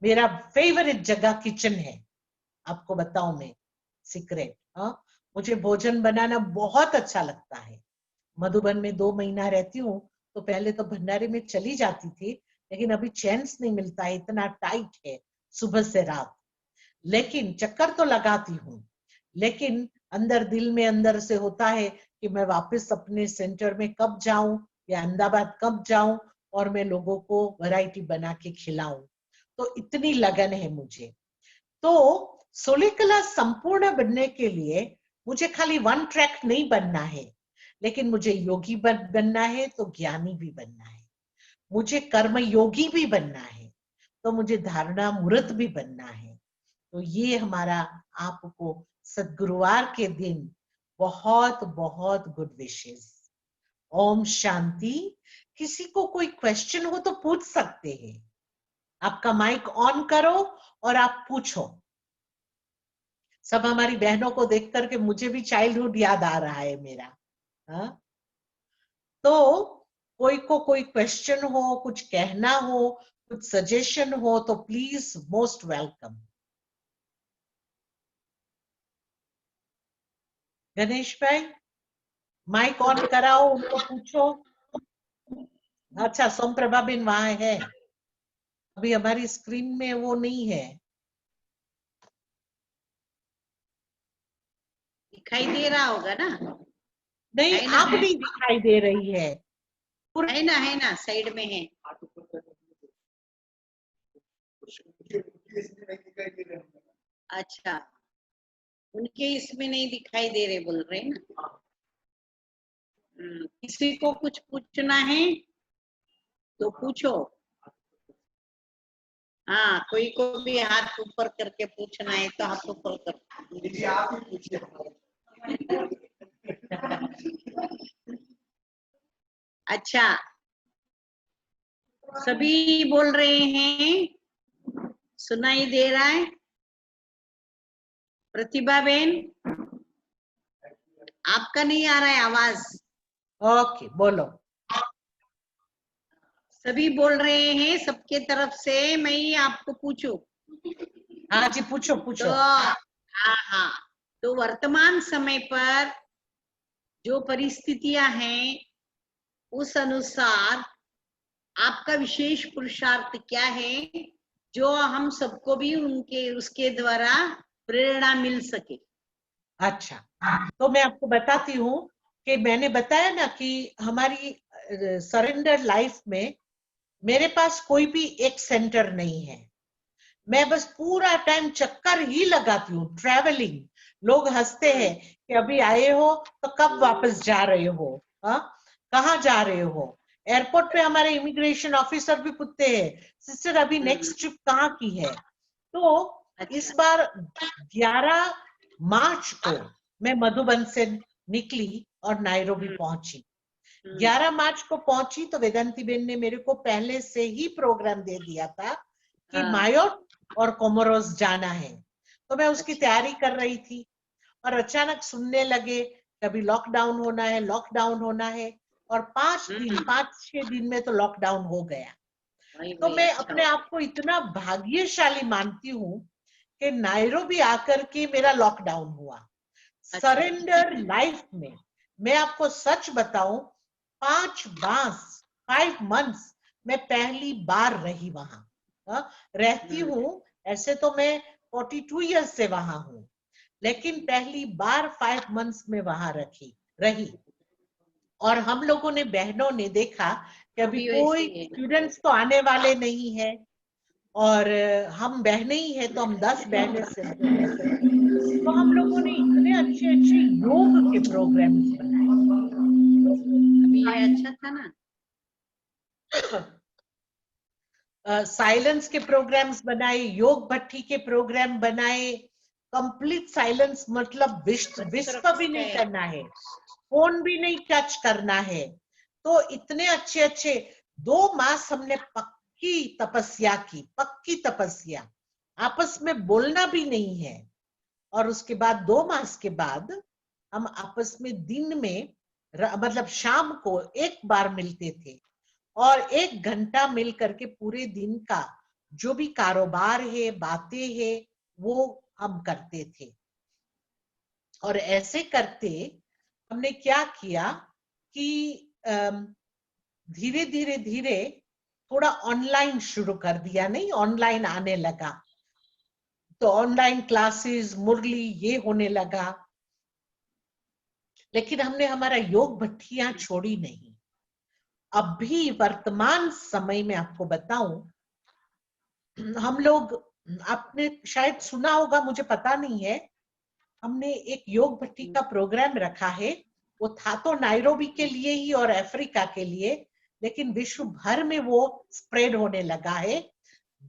मेरा फेवरेट जगह किचन है, आपको बताऊं मैं सीक्रेट। मुझे भोजन बनाना बहुत अच्छा लगता है। मधुबन में 2 महीना रहती हूँ, तो पहले तो भंडारे में चली जाती थी, लेकिन अभी चैंस नहीं मिलता है, इतना टाइट है सुबह से रात। लेकिन चक्कर तो लगाती हूँ, लेकिन अंदर दिल में अंदर से होता है कि मैं वापस अपने सेंटर में कब जाऊं या अहमदाबाद कब जाऊं और मैं लोगों को वैरायटी बना के खिलाऊं। तो इतनी लगन है मुझे। तो सोलिकला संपूर्ण बनने के लिए मुझे खाली वन ट्रैक नहीं बनना है, लेकिन मुझे योगी बनना है तो ज्ञानी भी बनना है, मुझे कर्म योगी भी बनना है, तो मुझे धारणा मूर्त भी बनना है। तो ये हमारा आपको सद्गुरुवार के दिन बहुत बहुत गुड विशेस। ओम शांति। किसी को कोई क्वेश्चन हो तो पूछ सकते हैं। आपका माइक ऑन करो और आप पूछो। सब हमारी बहनों को देख करके मुझे भी चाइल्डहुड याद आ रहा है मेरा। हाँ, तो कोई को कोई क्वेश्चन हो, कुछ कहना हो, कुछ सजेशन हो तो प्लीज मोस्ट वेलकम। गणेश भाई माइक ऑन कराओ, उनको पूछो। अच्छा, सोम प्रभा बिन वहां है, अभी हमारी स्क्रीन में वो नहीं है। दिखाई दे रहा होगा ना? नहीं, है ना? आप नहीं दिखाई दे रही है। है ना, साइड में है। अच्छा, उनके इसमें नहीं दिखाई दे रहे बोल रहे हैं ना। किसी को कुछ पूछना है तो पूछो। हाँ, कोई को भी हाथ ऊपर करके पूछना है तो हाथ ऊपर कर। अच्छा, सभी बोल रहे हैं, सुनाई दे रहा है? प्रतिभा बेन, आपका नहीं आ रहा है आवाज। ओके, बोलो। सभी बोल रहे हैं सबके तरफ से, मैं ही आपको पूछूं? हाँ जी, पूछो पूछो। तो हाँ, तो वर्तमान समय पर जो परिस्थितियां हैं उस अनुसार आपका विशेष पुरुषार्थ क्या है जो हम सबको भी उनके उसके द्वारा प्रेरणा मिल सके? अच्छा, तो मैं आपको बताती हूँ कि मैंने बताया ना कि हमारी सरेंडर लाइफ में मेरे पास कोई भी एक सेंटर नहीं है। मैं बस पूरा टाइम चक्कर ही लगाती हूँ, ट्रैवलिंग। लोग हंसते हैं कि अभी आए हो तो कब वापस जा रहे हो, कहाँ जा रहे हो। एयरपोर्ट पे हमारे इमिग्रेशन ऑफिसर भी पूछते हैं, सिस्टर अभी नेक्स्ट ट्रिप कहाँ की है। तो इस बार 11 मार्च को मैं मधुबन से निकली और नायरोबी पहुंची। 11 मार्च को पहुंची तो वेदांती बेन ने मेरे को पहले से ही प्रोग्राम दे दिया था कि मायोट और कोमोरोस जाना है। तो मैं उसकी तैयारी कर रही थी और अचानक सुनने लगे कभी लॉकडाउन होना है और 5-6 दिन में तो लॉकडाउन हो गया। तो मैं अपने आप को इतना भाग्यशाली मानती हूँ कि नायरोबी आकर के मेरा लॉकडाउन हुआ। सरेंडर लाइफ में मैं आपको सच बताऊं, 5 मंथ्स मैं पहली बार रही वहां। रहती हूँ, ऐसे तो मैं 42 इयर्स से वहां हूँ, लेकिन पहली बार 5 मंथ्स में वहां रही। और हम लोगों ने, बहनों ने देखा कि अभी कोई स्टूडेंट्स तो आने वाले नहीं है, और हम बहनें ही है, तो हम 10 बहनें सेंटर में थे। तो हम लोगों ने इतने अच्छे अच्छे योग के प्रोग्राम्स बनाए। अभी ये अच्छा था ना, साइलेंस के प्रोग्राम्स बनाए, योग भट्टी के प्रोग्राम बनाए। कंप्लीट साइलेंस मतलब विश्व भी नहीं करना है, फोन भी नहीं टच करना है। तो इतने अच्छे अच्छे 2 मास हमने पक्की तपस्या, आपस में बोलना भी नहीं है। और उसके बाद 2 मास के बाद हम आपस में दिन में मतलब शाम को एक बार मिलते थे, और 1 घंटा मिल करके पूरे दिन का जो भी कारोबार है, बातें है, वो हम करते थे। और ऐसे करते हमने क्या किया कि धीरे धीरे थोड़ा ऑनलाइन शुरू कर दिया, नहीं ऑनलाइन आने लगा, तो ऑनलाइन क्लासेस, मुरली, ये होने लगा। लेकिन हमने हमारा योग भट्टियां छोड़ी नहीं। अभी वर्तमान समय में आपको बताऊं, हम लोग, आपने शायद सुना होगा, मुझे पता नहीं है, हमने एक योग भट्टी का प्रोग्राम रखा है। वो था तो नायरोबी के लिए ही और अफ्रीका के लिए, लेकिन विश्व भर में वो स्प्रेड होने लगा है।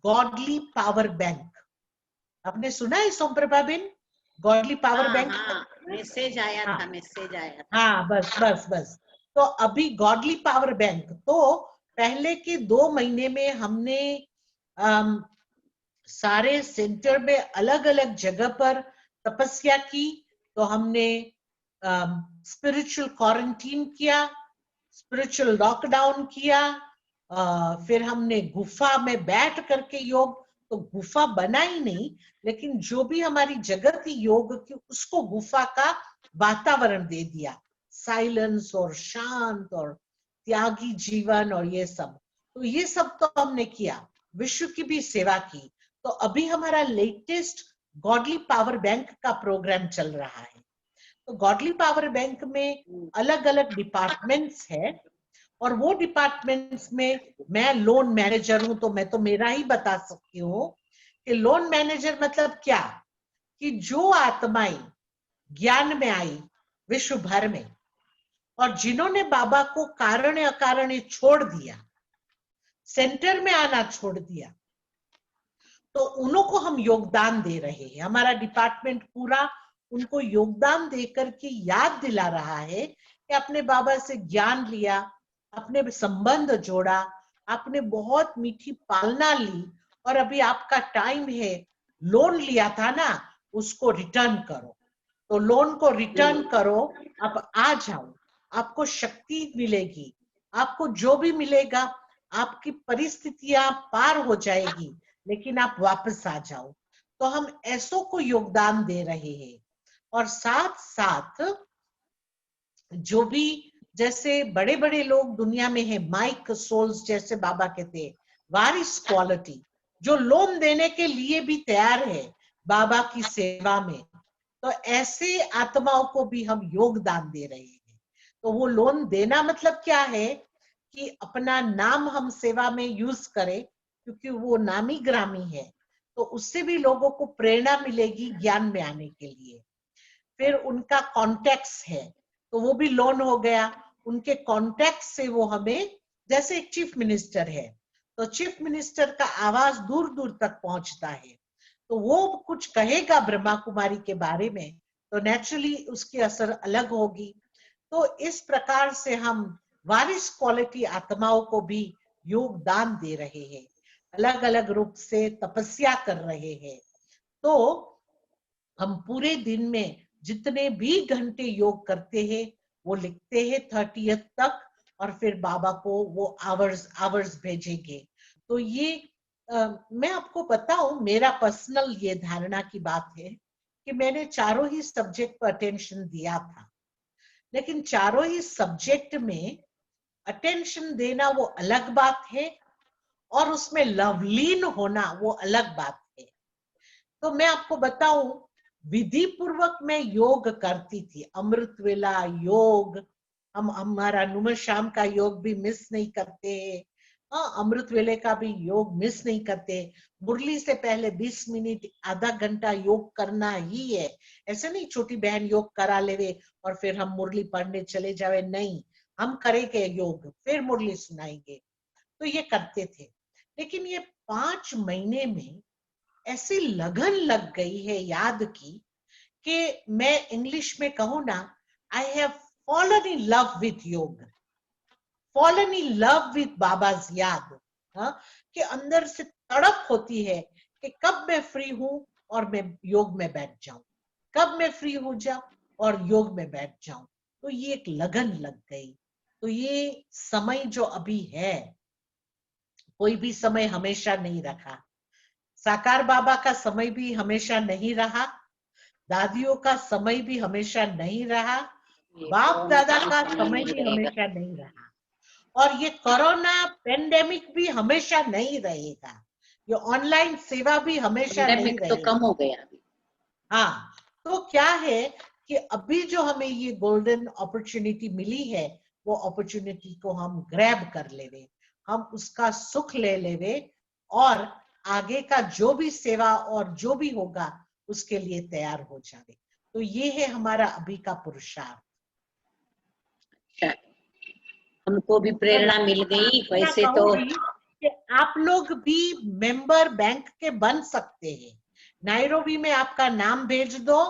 गॉडली पावर बैंक, आपने सुना है Somprabha Ben? Godly power bank, message आया था, मैसेज आया था। हाँ, बस। तो अभी गॉडली पावर बैंक, तो पहले के 2 महीने में हमने सारे सेंटर में अलग अलग जगह पर तपस्या की। तो हमने स्पिरिचुअल क्वारंटीन किया, स्पिरिचुअल लॉकडाउन किया, फिर हमने गुफा में बैठ करके योग, तो गुफा बना ही नहीं, लेकिन जो भी हमारी जगह थी योग की, उसको गुफा का वातावरण दे दिया, साइलेंस और शांत और त्यागी जीवन और ये सब। तो ये सब तो हमने किया, विश्व की भी सेवा की। तो अभी हमारा लेटेस्ट गॉडली पावर बैंक का प्रोग्राम चल रहा है। तो गॉडली पावर बैंक में अलग अलग डिपार्टमेंट्स है, और वो डिपार्टमेंट्स में मैं लोन मैनेजर हूं। तो मैं तो मेरा ही बता सकती हूँ कि लोन मैनेजर मतलब क्या, कि जो आत्माएं ज्ञान में आई विश्व भर में, और जिन्होंने बाबा को कारण अकारण छोड़ दिया, सेंटर में आना छोड़ दिया, तो उनको हम योगदान दे रहे हैं। हमारा डिपार्टमेंट पूरा उनको योगदान देकर के याद दिला रहा है कि अपने बाबा से ज्ञान लिया, अपने संबंध जोड़ा, आपने बहुत मीठी पालना ली, और अभी आपका टाइम है, लोन लिया था ना, उसको रिटर्न करो। तो लोन को रिटर्न करो, आप आ जाओ, आपको शक्ति मिलेगी, आपको जो भी मिलेगा, आपकी परिस्थितियां पार हो जाएगी, लेकिन आप वापस आ जाओ। तो हम ऐसों को योगदान दे रहे हैं। और साथ साथ जो भी जैसे बड़े बड़े लोग दुनिया में है, माइक सोल्स जैसे बाबा कहते हैं, वारिस क्वालिटी, जो लोन देने के लिए भी तैयार है बाबा की सेवा में, तो ऐसे आत्माओं को भी हम योगदान दे रहे हैं। तो वो लोन देना मतलब क्या है कि अपना नाम हम सेवा में यूज करें, क्योंकि वो नामी ग्रामी है, तो उससे भी लोगों को प्रेरणा मिलेगी ज्ञान में आने के लिए। फिर उनका कॉन्टेक्ट्स है, तो वो भी लोन हो गया। उनके कॉन्टेक्ट से वो हमें, जैसे एक चीफ मिनिस्टर है, तो चीफ मिनिस्टर का आवाज दूर दूर तक पहुंचता है, तो वो कुछ कहेगा ब्रह्मा कुमारी के बारे में, तो नेचुरली उसकी असर अलग होगी। तो इस प्रकार से हम वारिस क्वालिटी आत्माओं को भी योगदान दे रहे हैं, अलग अलग रूप से तपस्या कर रहे हैं। तो हम पूरे दिन में जितने भी घंटे योग करते हैं वो लिखते हैं 30th तक, और फिर बाबा को वो आवर्स भेजेंगे। तो ये मैं आपको बताऊं, मेरा पर्सनल ये धारणा की बात है कि मैंने चारों ही सब्जेक्ट पर अटेंशन दिया था, लेकिन चारों ही सब्जेक्ट में अटेंशन देना वो अलग बात है और उसमें लवलीन होना वो अलग बात है। तो मैं आपको बताऊं, विधि पूर्वक मैं योग करती थी, अमृत वेला योग, हम हमारा नुमा शाम का योग भी मिस नहीं करते, हाँ अमृत वेले का भी योग मिस नहीं करते। मुरली से पहले 20 मिनट आधा घंटा योग करना ही है। ऐसे नहीं छोटी बहन योग करा लेवे और फिर हम मुरली पढ़ने चले जावे, नहीं, हम करेंगे योग फिर मुरली सुनाएंगे। तो ये करते थे, लेकिन ये 5 महीने में ऐसी लगन लग गई है याद की कि मैं इंग्लिश में कहूँ ना, I have fallen in love with योग, फॉलन इन लव विथ बाबाज याद। हाँ, कि अंदर से तड़प होती है कि कब मैं फ्री हूं और मैं योग में बैठ जाऊं, कब मैं फ्री हो जाऊं और योग में बैठ जाऊं। तो ये एक लगन लग गई। तो ये समय जो अभी है, कोई भी समय हमेशा नहीं रखा। साकार बाबा का समय भी हमेशा नहीं रहा, दादियों का समय भी हमेशा नहीं रहा, बाप दादा का समय भी हमेशा नहीं रहा, और ये कोरोना पेंडेमिक भी हमेशा नहीं रहेगा, ये ऑनलाइन सेवा भी हमेशा नहीं पेंडेमिक तो रहेगा। कम हो गया अभी। हाँ, तो क्या है कि अभी जो हमें ये गोल्डन अपॉर्चुनिटी मिली है, वो अपॉर्चुनिटी को हम ग्रैब कर लेवे, हम उसका सुख ले लेवे, और आगे का जो भी सेवा और जो भी होगा उसके लिए तैयार हो जावे। तो ये है हमारा अभी का पुरुषार्थ। अच्छा, हमको भी प्रेरणा मिल गई। वैसे तो कि आप लोग भी मेंबर बैंक के बन सकते हैं। नायरोबी में आपका नाम भेज दो,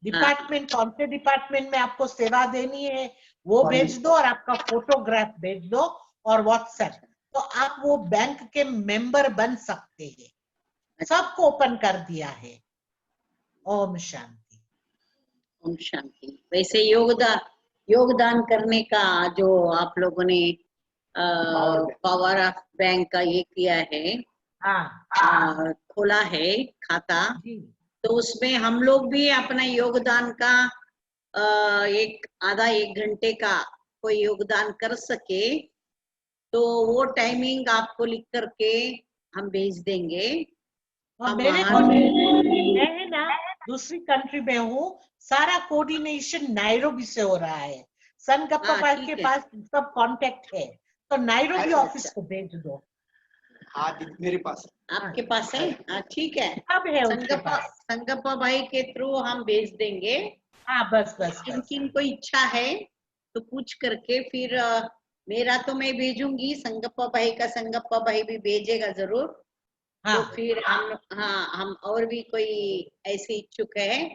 डिपार्टमेंट कौन से डिपार्टमेंट में आपको सेवा देनी है वो भेज दो, और आपका फोटोग्राफ भेज दो और व्हाट्सएप, तो आप वो बैंक के मेंबर बन सकते हैं। सबको ओपन कर दिया है। ओम शांति। ओम शांति। वैसे योगदान करने का जो आप लोगों ने पावर ऑफ बैंक का ये किया है, हाँ खोला है खाता, जी, तो उसमें हम लोग भी अपना योगदान का एक आधा 1 घंटे का कोई योगदान कर सके तो वो टाइमिंग आपको लिख करके हम भेज देंगे। और हम मेरे वहाँ को मैं है ना दूसरी कंट्री में हूँ, सारा कोऑर्डिनेशन नायरोबी से हो रहा है। सनगप्पा हाँ, भाई के ठीक है। पास सब कांटेक्ट है, तो नायरोबी अच्छा, ऑफिस को भेज दो। हाँ मेरे पास आपके पास है? हाँ, ठीक है। सब है उसके पास। संगप्पा भाई के थ्रू हम भेज देंगे। हाँ बस बस किन बस। किन को इच्छा है तो पूछ करके फिर मेरा तो मैं भेजूंगी, संगप्पा भाई का संगप्पा भाई भी भेजेगा जरूर। तो हाँ फिर हम और भी कोई ऐसे इच्छुक है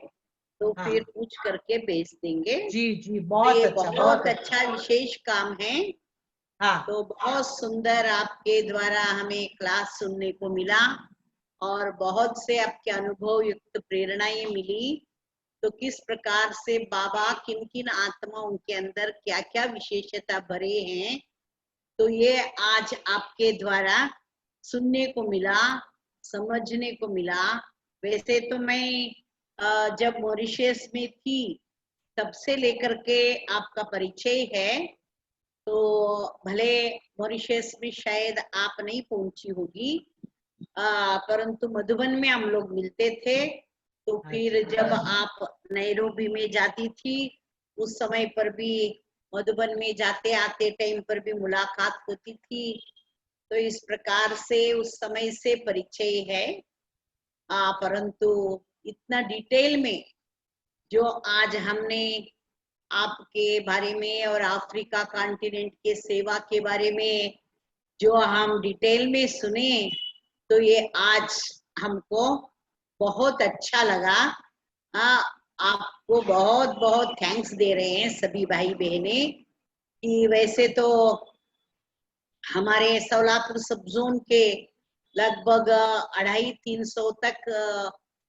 तो हाँ फिर पूछ करके भेज देंगे। जी जी, तो बहुत ये अच्छा बहुत अच्छा विशेष काम है। हाँ तो बहुत सुंदर आपके द्वारा हमें क्लास सुनने को मिला और बहुत से आपके अनुभव युक्त प्रेरणाएं मिली। तो किस प्रकार से बाबा किन किन आत्माओं के अंदर क्या क्या विशेषता भरे हैं, तो ये आज आपके द्वारा सुनने को मिला, समझने को मिला। वैसे तो मैं जब मॉरिशस में थी तब से लेकर के आपका परिचय है, तो भले मॉरिशस में शायद आप नहीं पहुंची होगी, परंतु मधुबन में हम लोग मिलते थे। तो फिर जब आप नैरोबी में जाती थी उस समय पर भी मधुबन में जाते आते टाइम पर भी मुलाकात होती थी। तो इस प्रकार से उस समय से परिचय है। परंतु इतना डिटेल में जो आज हमने आपके बारे में और अफ्रीका कॉन्टिनेंट के सेवा के बारे में जो हम डिटेल में सुने, तो ये आज हमको बहुत अच्छा लगा। आपको बहुत बहुत थैंक्स दे रहे हैं सभी भाई बहने कि वैसे तो हमारे सोलापुर सब जोन के लगभग 250-300 तक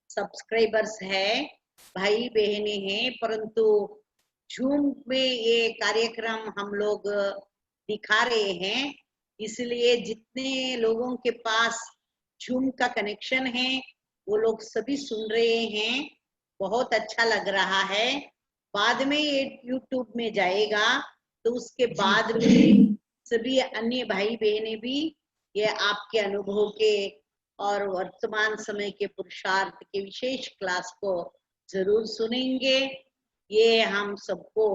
सब्सक्राइबर्स है, भाई बहनें हैं, परंतु जूम में ये कार्यक्रम हम लोग दिखा रहे हैं, इसलिए जितने लोगों के पास जूम का कनेक्शन है वो लोग सभी सुन रहे हैं। बहुत अच्छा लग रहा है। बाद में ये यूट्यूब में जाएगा तो उसके बाद में सभी अन्य भाई बहनें भी ये आपके अनुभव के और वर्तमान समय के पुरुषार्थ के विशेष क्लास को जरूर सुनेंगे। ये हम सबको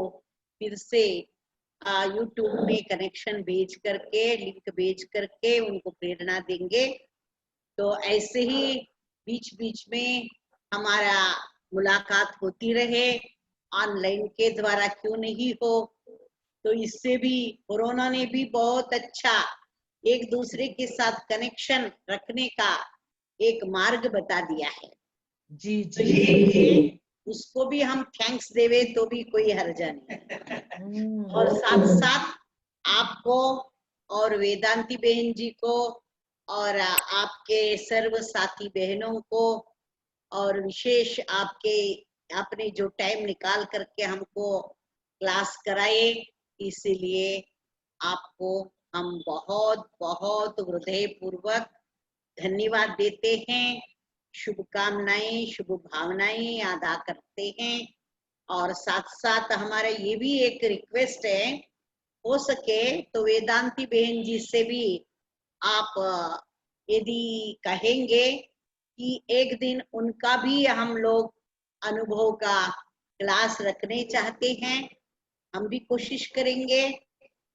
फिर से यूट्यूब में कनेक्शन भेज करके, लिंक भेज करके उनको प्रेरणा देंगे। तो ऐसे ही बीच बीच में हमारा मुलाकात होती रहे, ऑनलाइन के द्वारा क्यों नहीं हो। तो इससे भी कोरोना ने भी बहुत अच्छा एक दूसरे के साथ कनेक्शन रखने का एक मार्ग बता दिया है। जी तो जी ये उसको भी हम थैंक्स देवे तो भी कोई हर्जा नहीं। और साथ साथ आपको और वेदांती बहन जी को और आपके सर्व साथी बहनों को और विशेष आपने जो टाइम निकाल करके हमको क्लास कराए, इसीलिए आपको हम बहुत बहुत हृदय पूर्वक धन्यवाद देते हैं, शुभकामनाएं शुभ भावनाएं अदा करते हैं। और साथ साथ हमारा ये भी एक रिक्वेस्ट है, हो सके तो वेदांती बहन जी से भी आप यदि कहेंगे कि एक दिन उनका भी हम लोग अनुभव का क्लास रखने चाहते हैं, हम भी कोशिश करेंगे।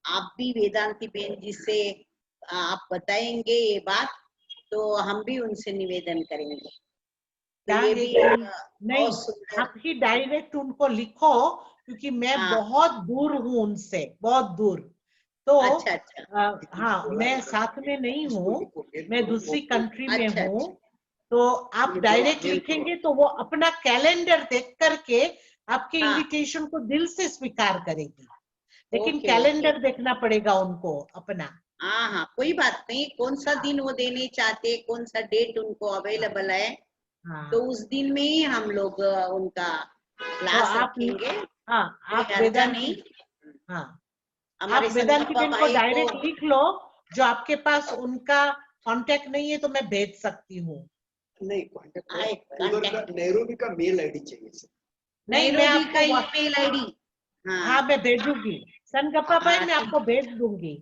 आप भी वेदांती बहन जी से आप बताएंगे ये बात, तो हम भी उनसे निवेदन करेंगे। तो ये भी नहीं, बहुत सुंदर। आप ही डायरेक्ट उनको लिखो, क्योंकि मैं बहुत दूर हूँ उनसे, बहुत दूर। तो अच्छा अच्छा हाँ, मैं साथ में नहीं हूँ, मैं दूसरी कंट्री में अच्छा हूँ। अच्छा तो आप डायरेक्ट लिखेंगे तो वो अपना कैलेंडर देख करके आपके हाँ। इनविटेशन को दिल से स्वीकार करेगी, लेकिन ओके, कैलेंडर देखना पड़ेगा उनको अपना। हाँ हाँ, कोई बात नहीं। कौन सा दिन वो देने चाहते, कौन सा डेट उनको अवेलेबल है, हाँ, तो उस दिन में ही हम लोग उनका तो क्लास आप रखेंगे। हाँ, कोई आप हर्जा वेदांती, नहीं। हाँ, हमारे आप वेदांती संगप्पा बहन को भाई को डायरेक्ट लिख लो। जो आपके पास उनका कांटेक्ट नहीं है तो मैं भेज सकती हूँ। नहीं, कांटेक्ट उधर का नैरोबी का मेल आईडी चाहिए सर। नहीं, मैं नैरोबी का आपको ईमेल आईडी। हाँ, मैं भेजूंगी। संगप्पा भाई मैं हाँ आपको भेज दूंगी।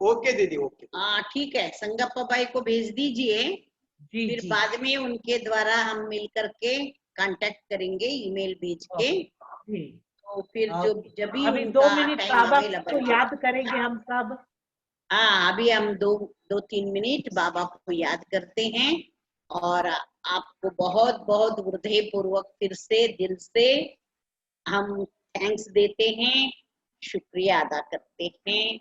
ओके दीदी, ओके। ठीक है, संगप्पा भाई को भेज दीजिए। जी फिर जी, बाद में उनके द्वारा हम मिल करके कांटेक्ट करेंगे ईमेल भेज के। जी, तो फिर जो ओके। जब भी अभी 2 उनका मिनट टाइम बाबा अवेलेबल को है। याद करेंगे हम सब। हाँ, अभी हम दो 3 मिनट बाबा को याद करते हैं और आपको बहुत बहुत हृदय पूर्वक फिर से दिल से हम थैंक्स देते हैं, शुक्रिया अदा करते हैं।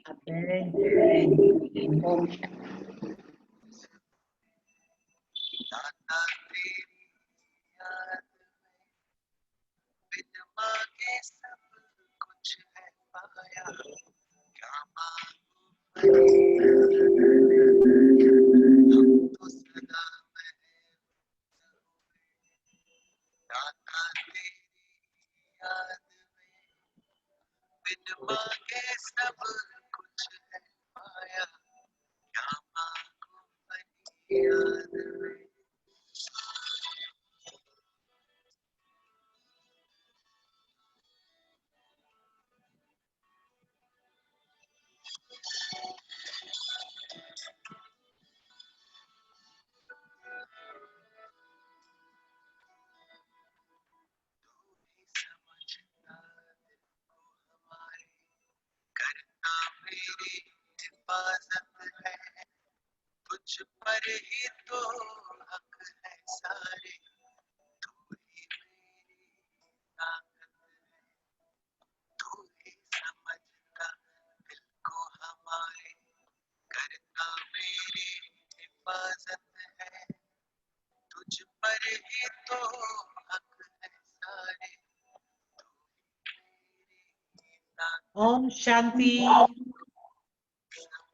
ओम शांति। ओम शांति।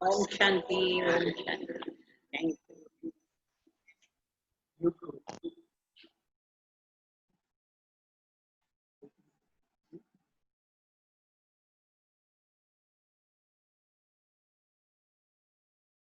ओम शांति। ओम शांति।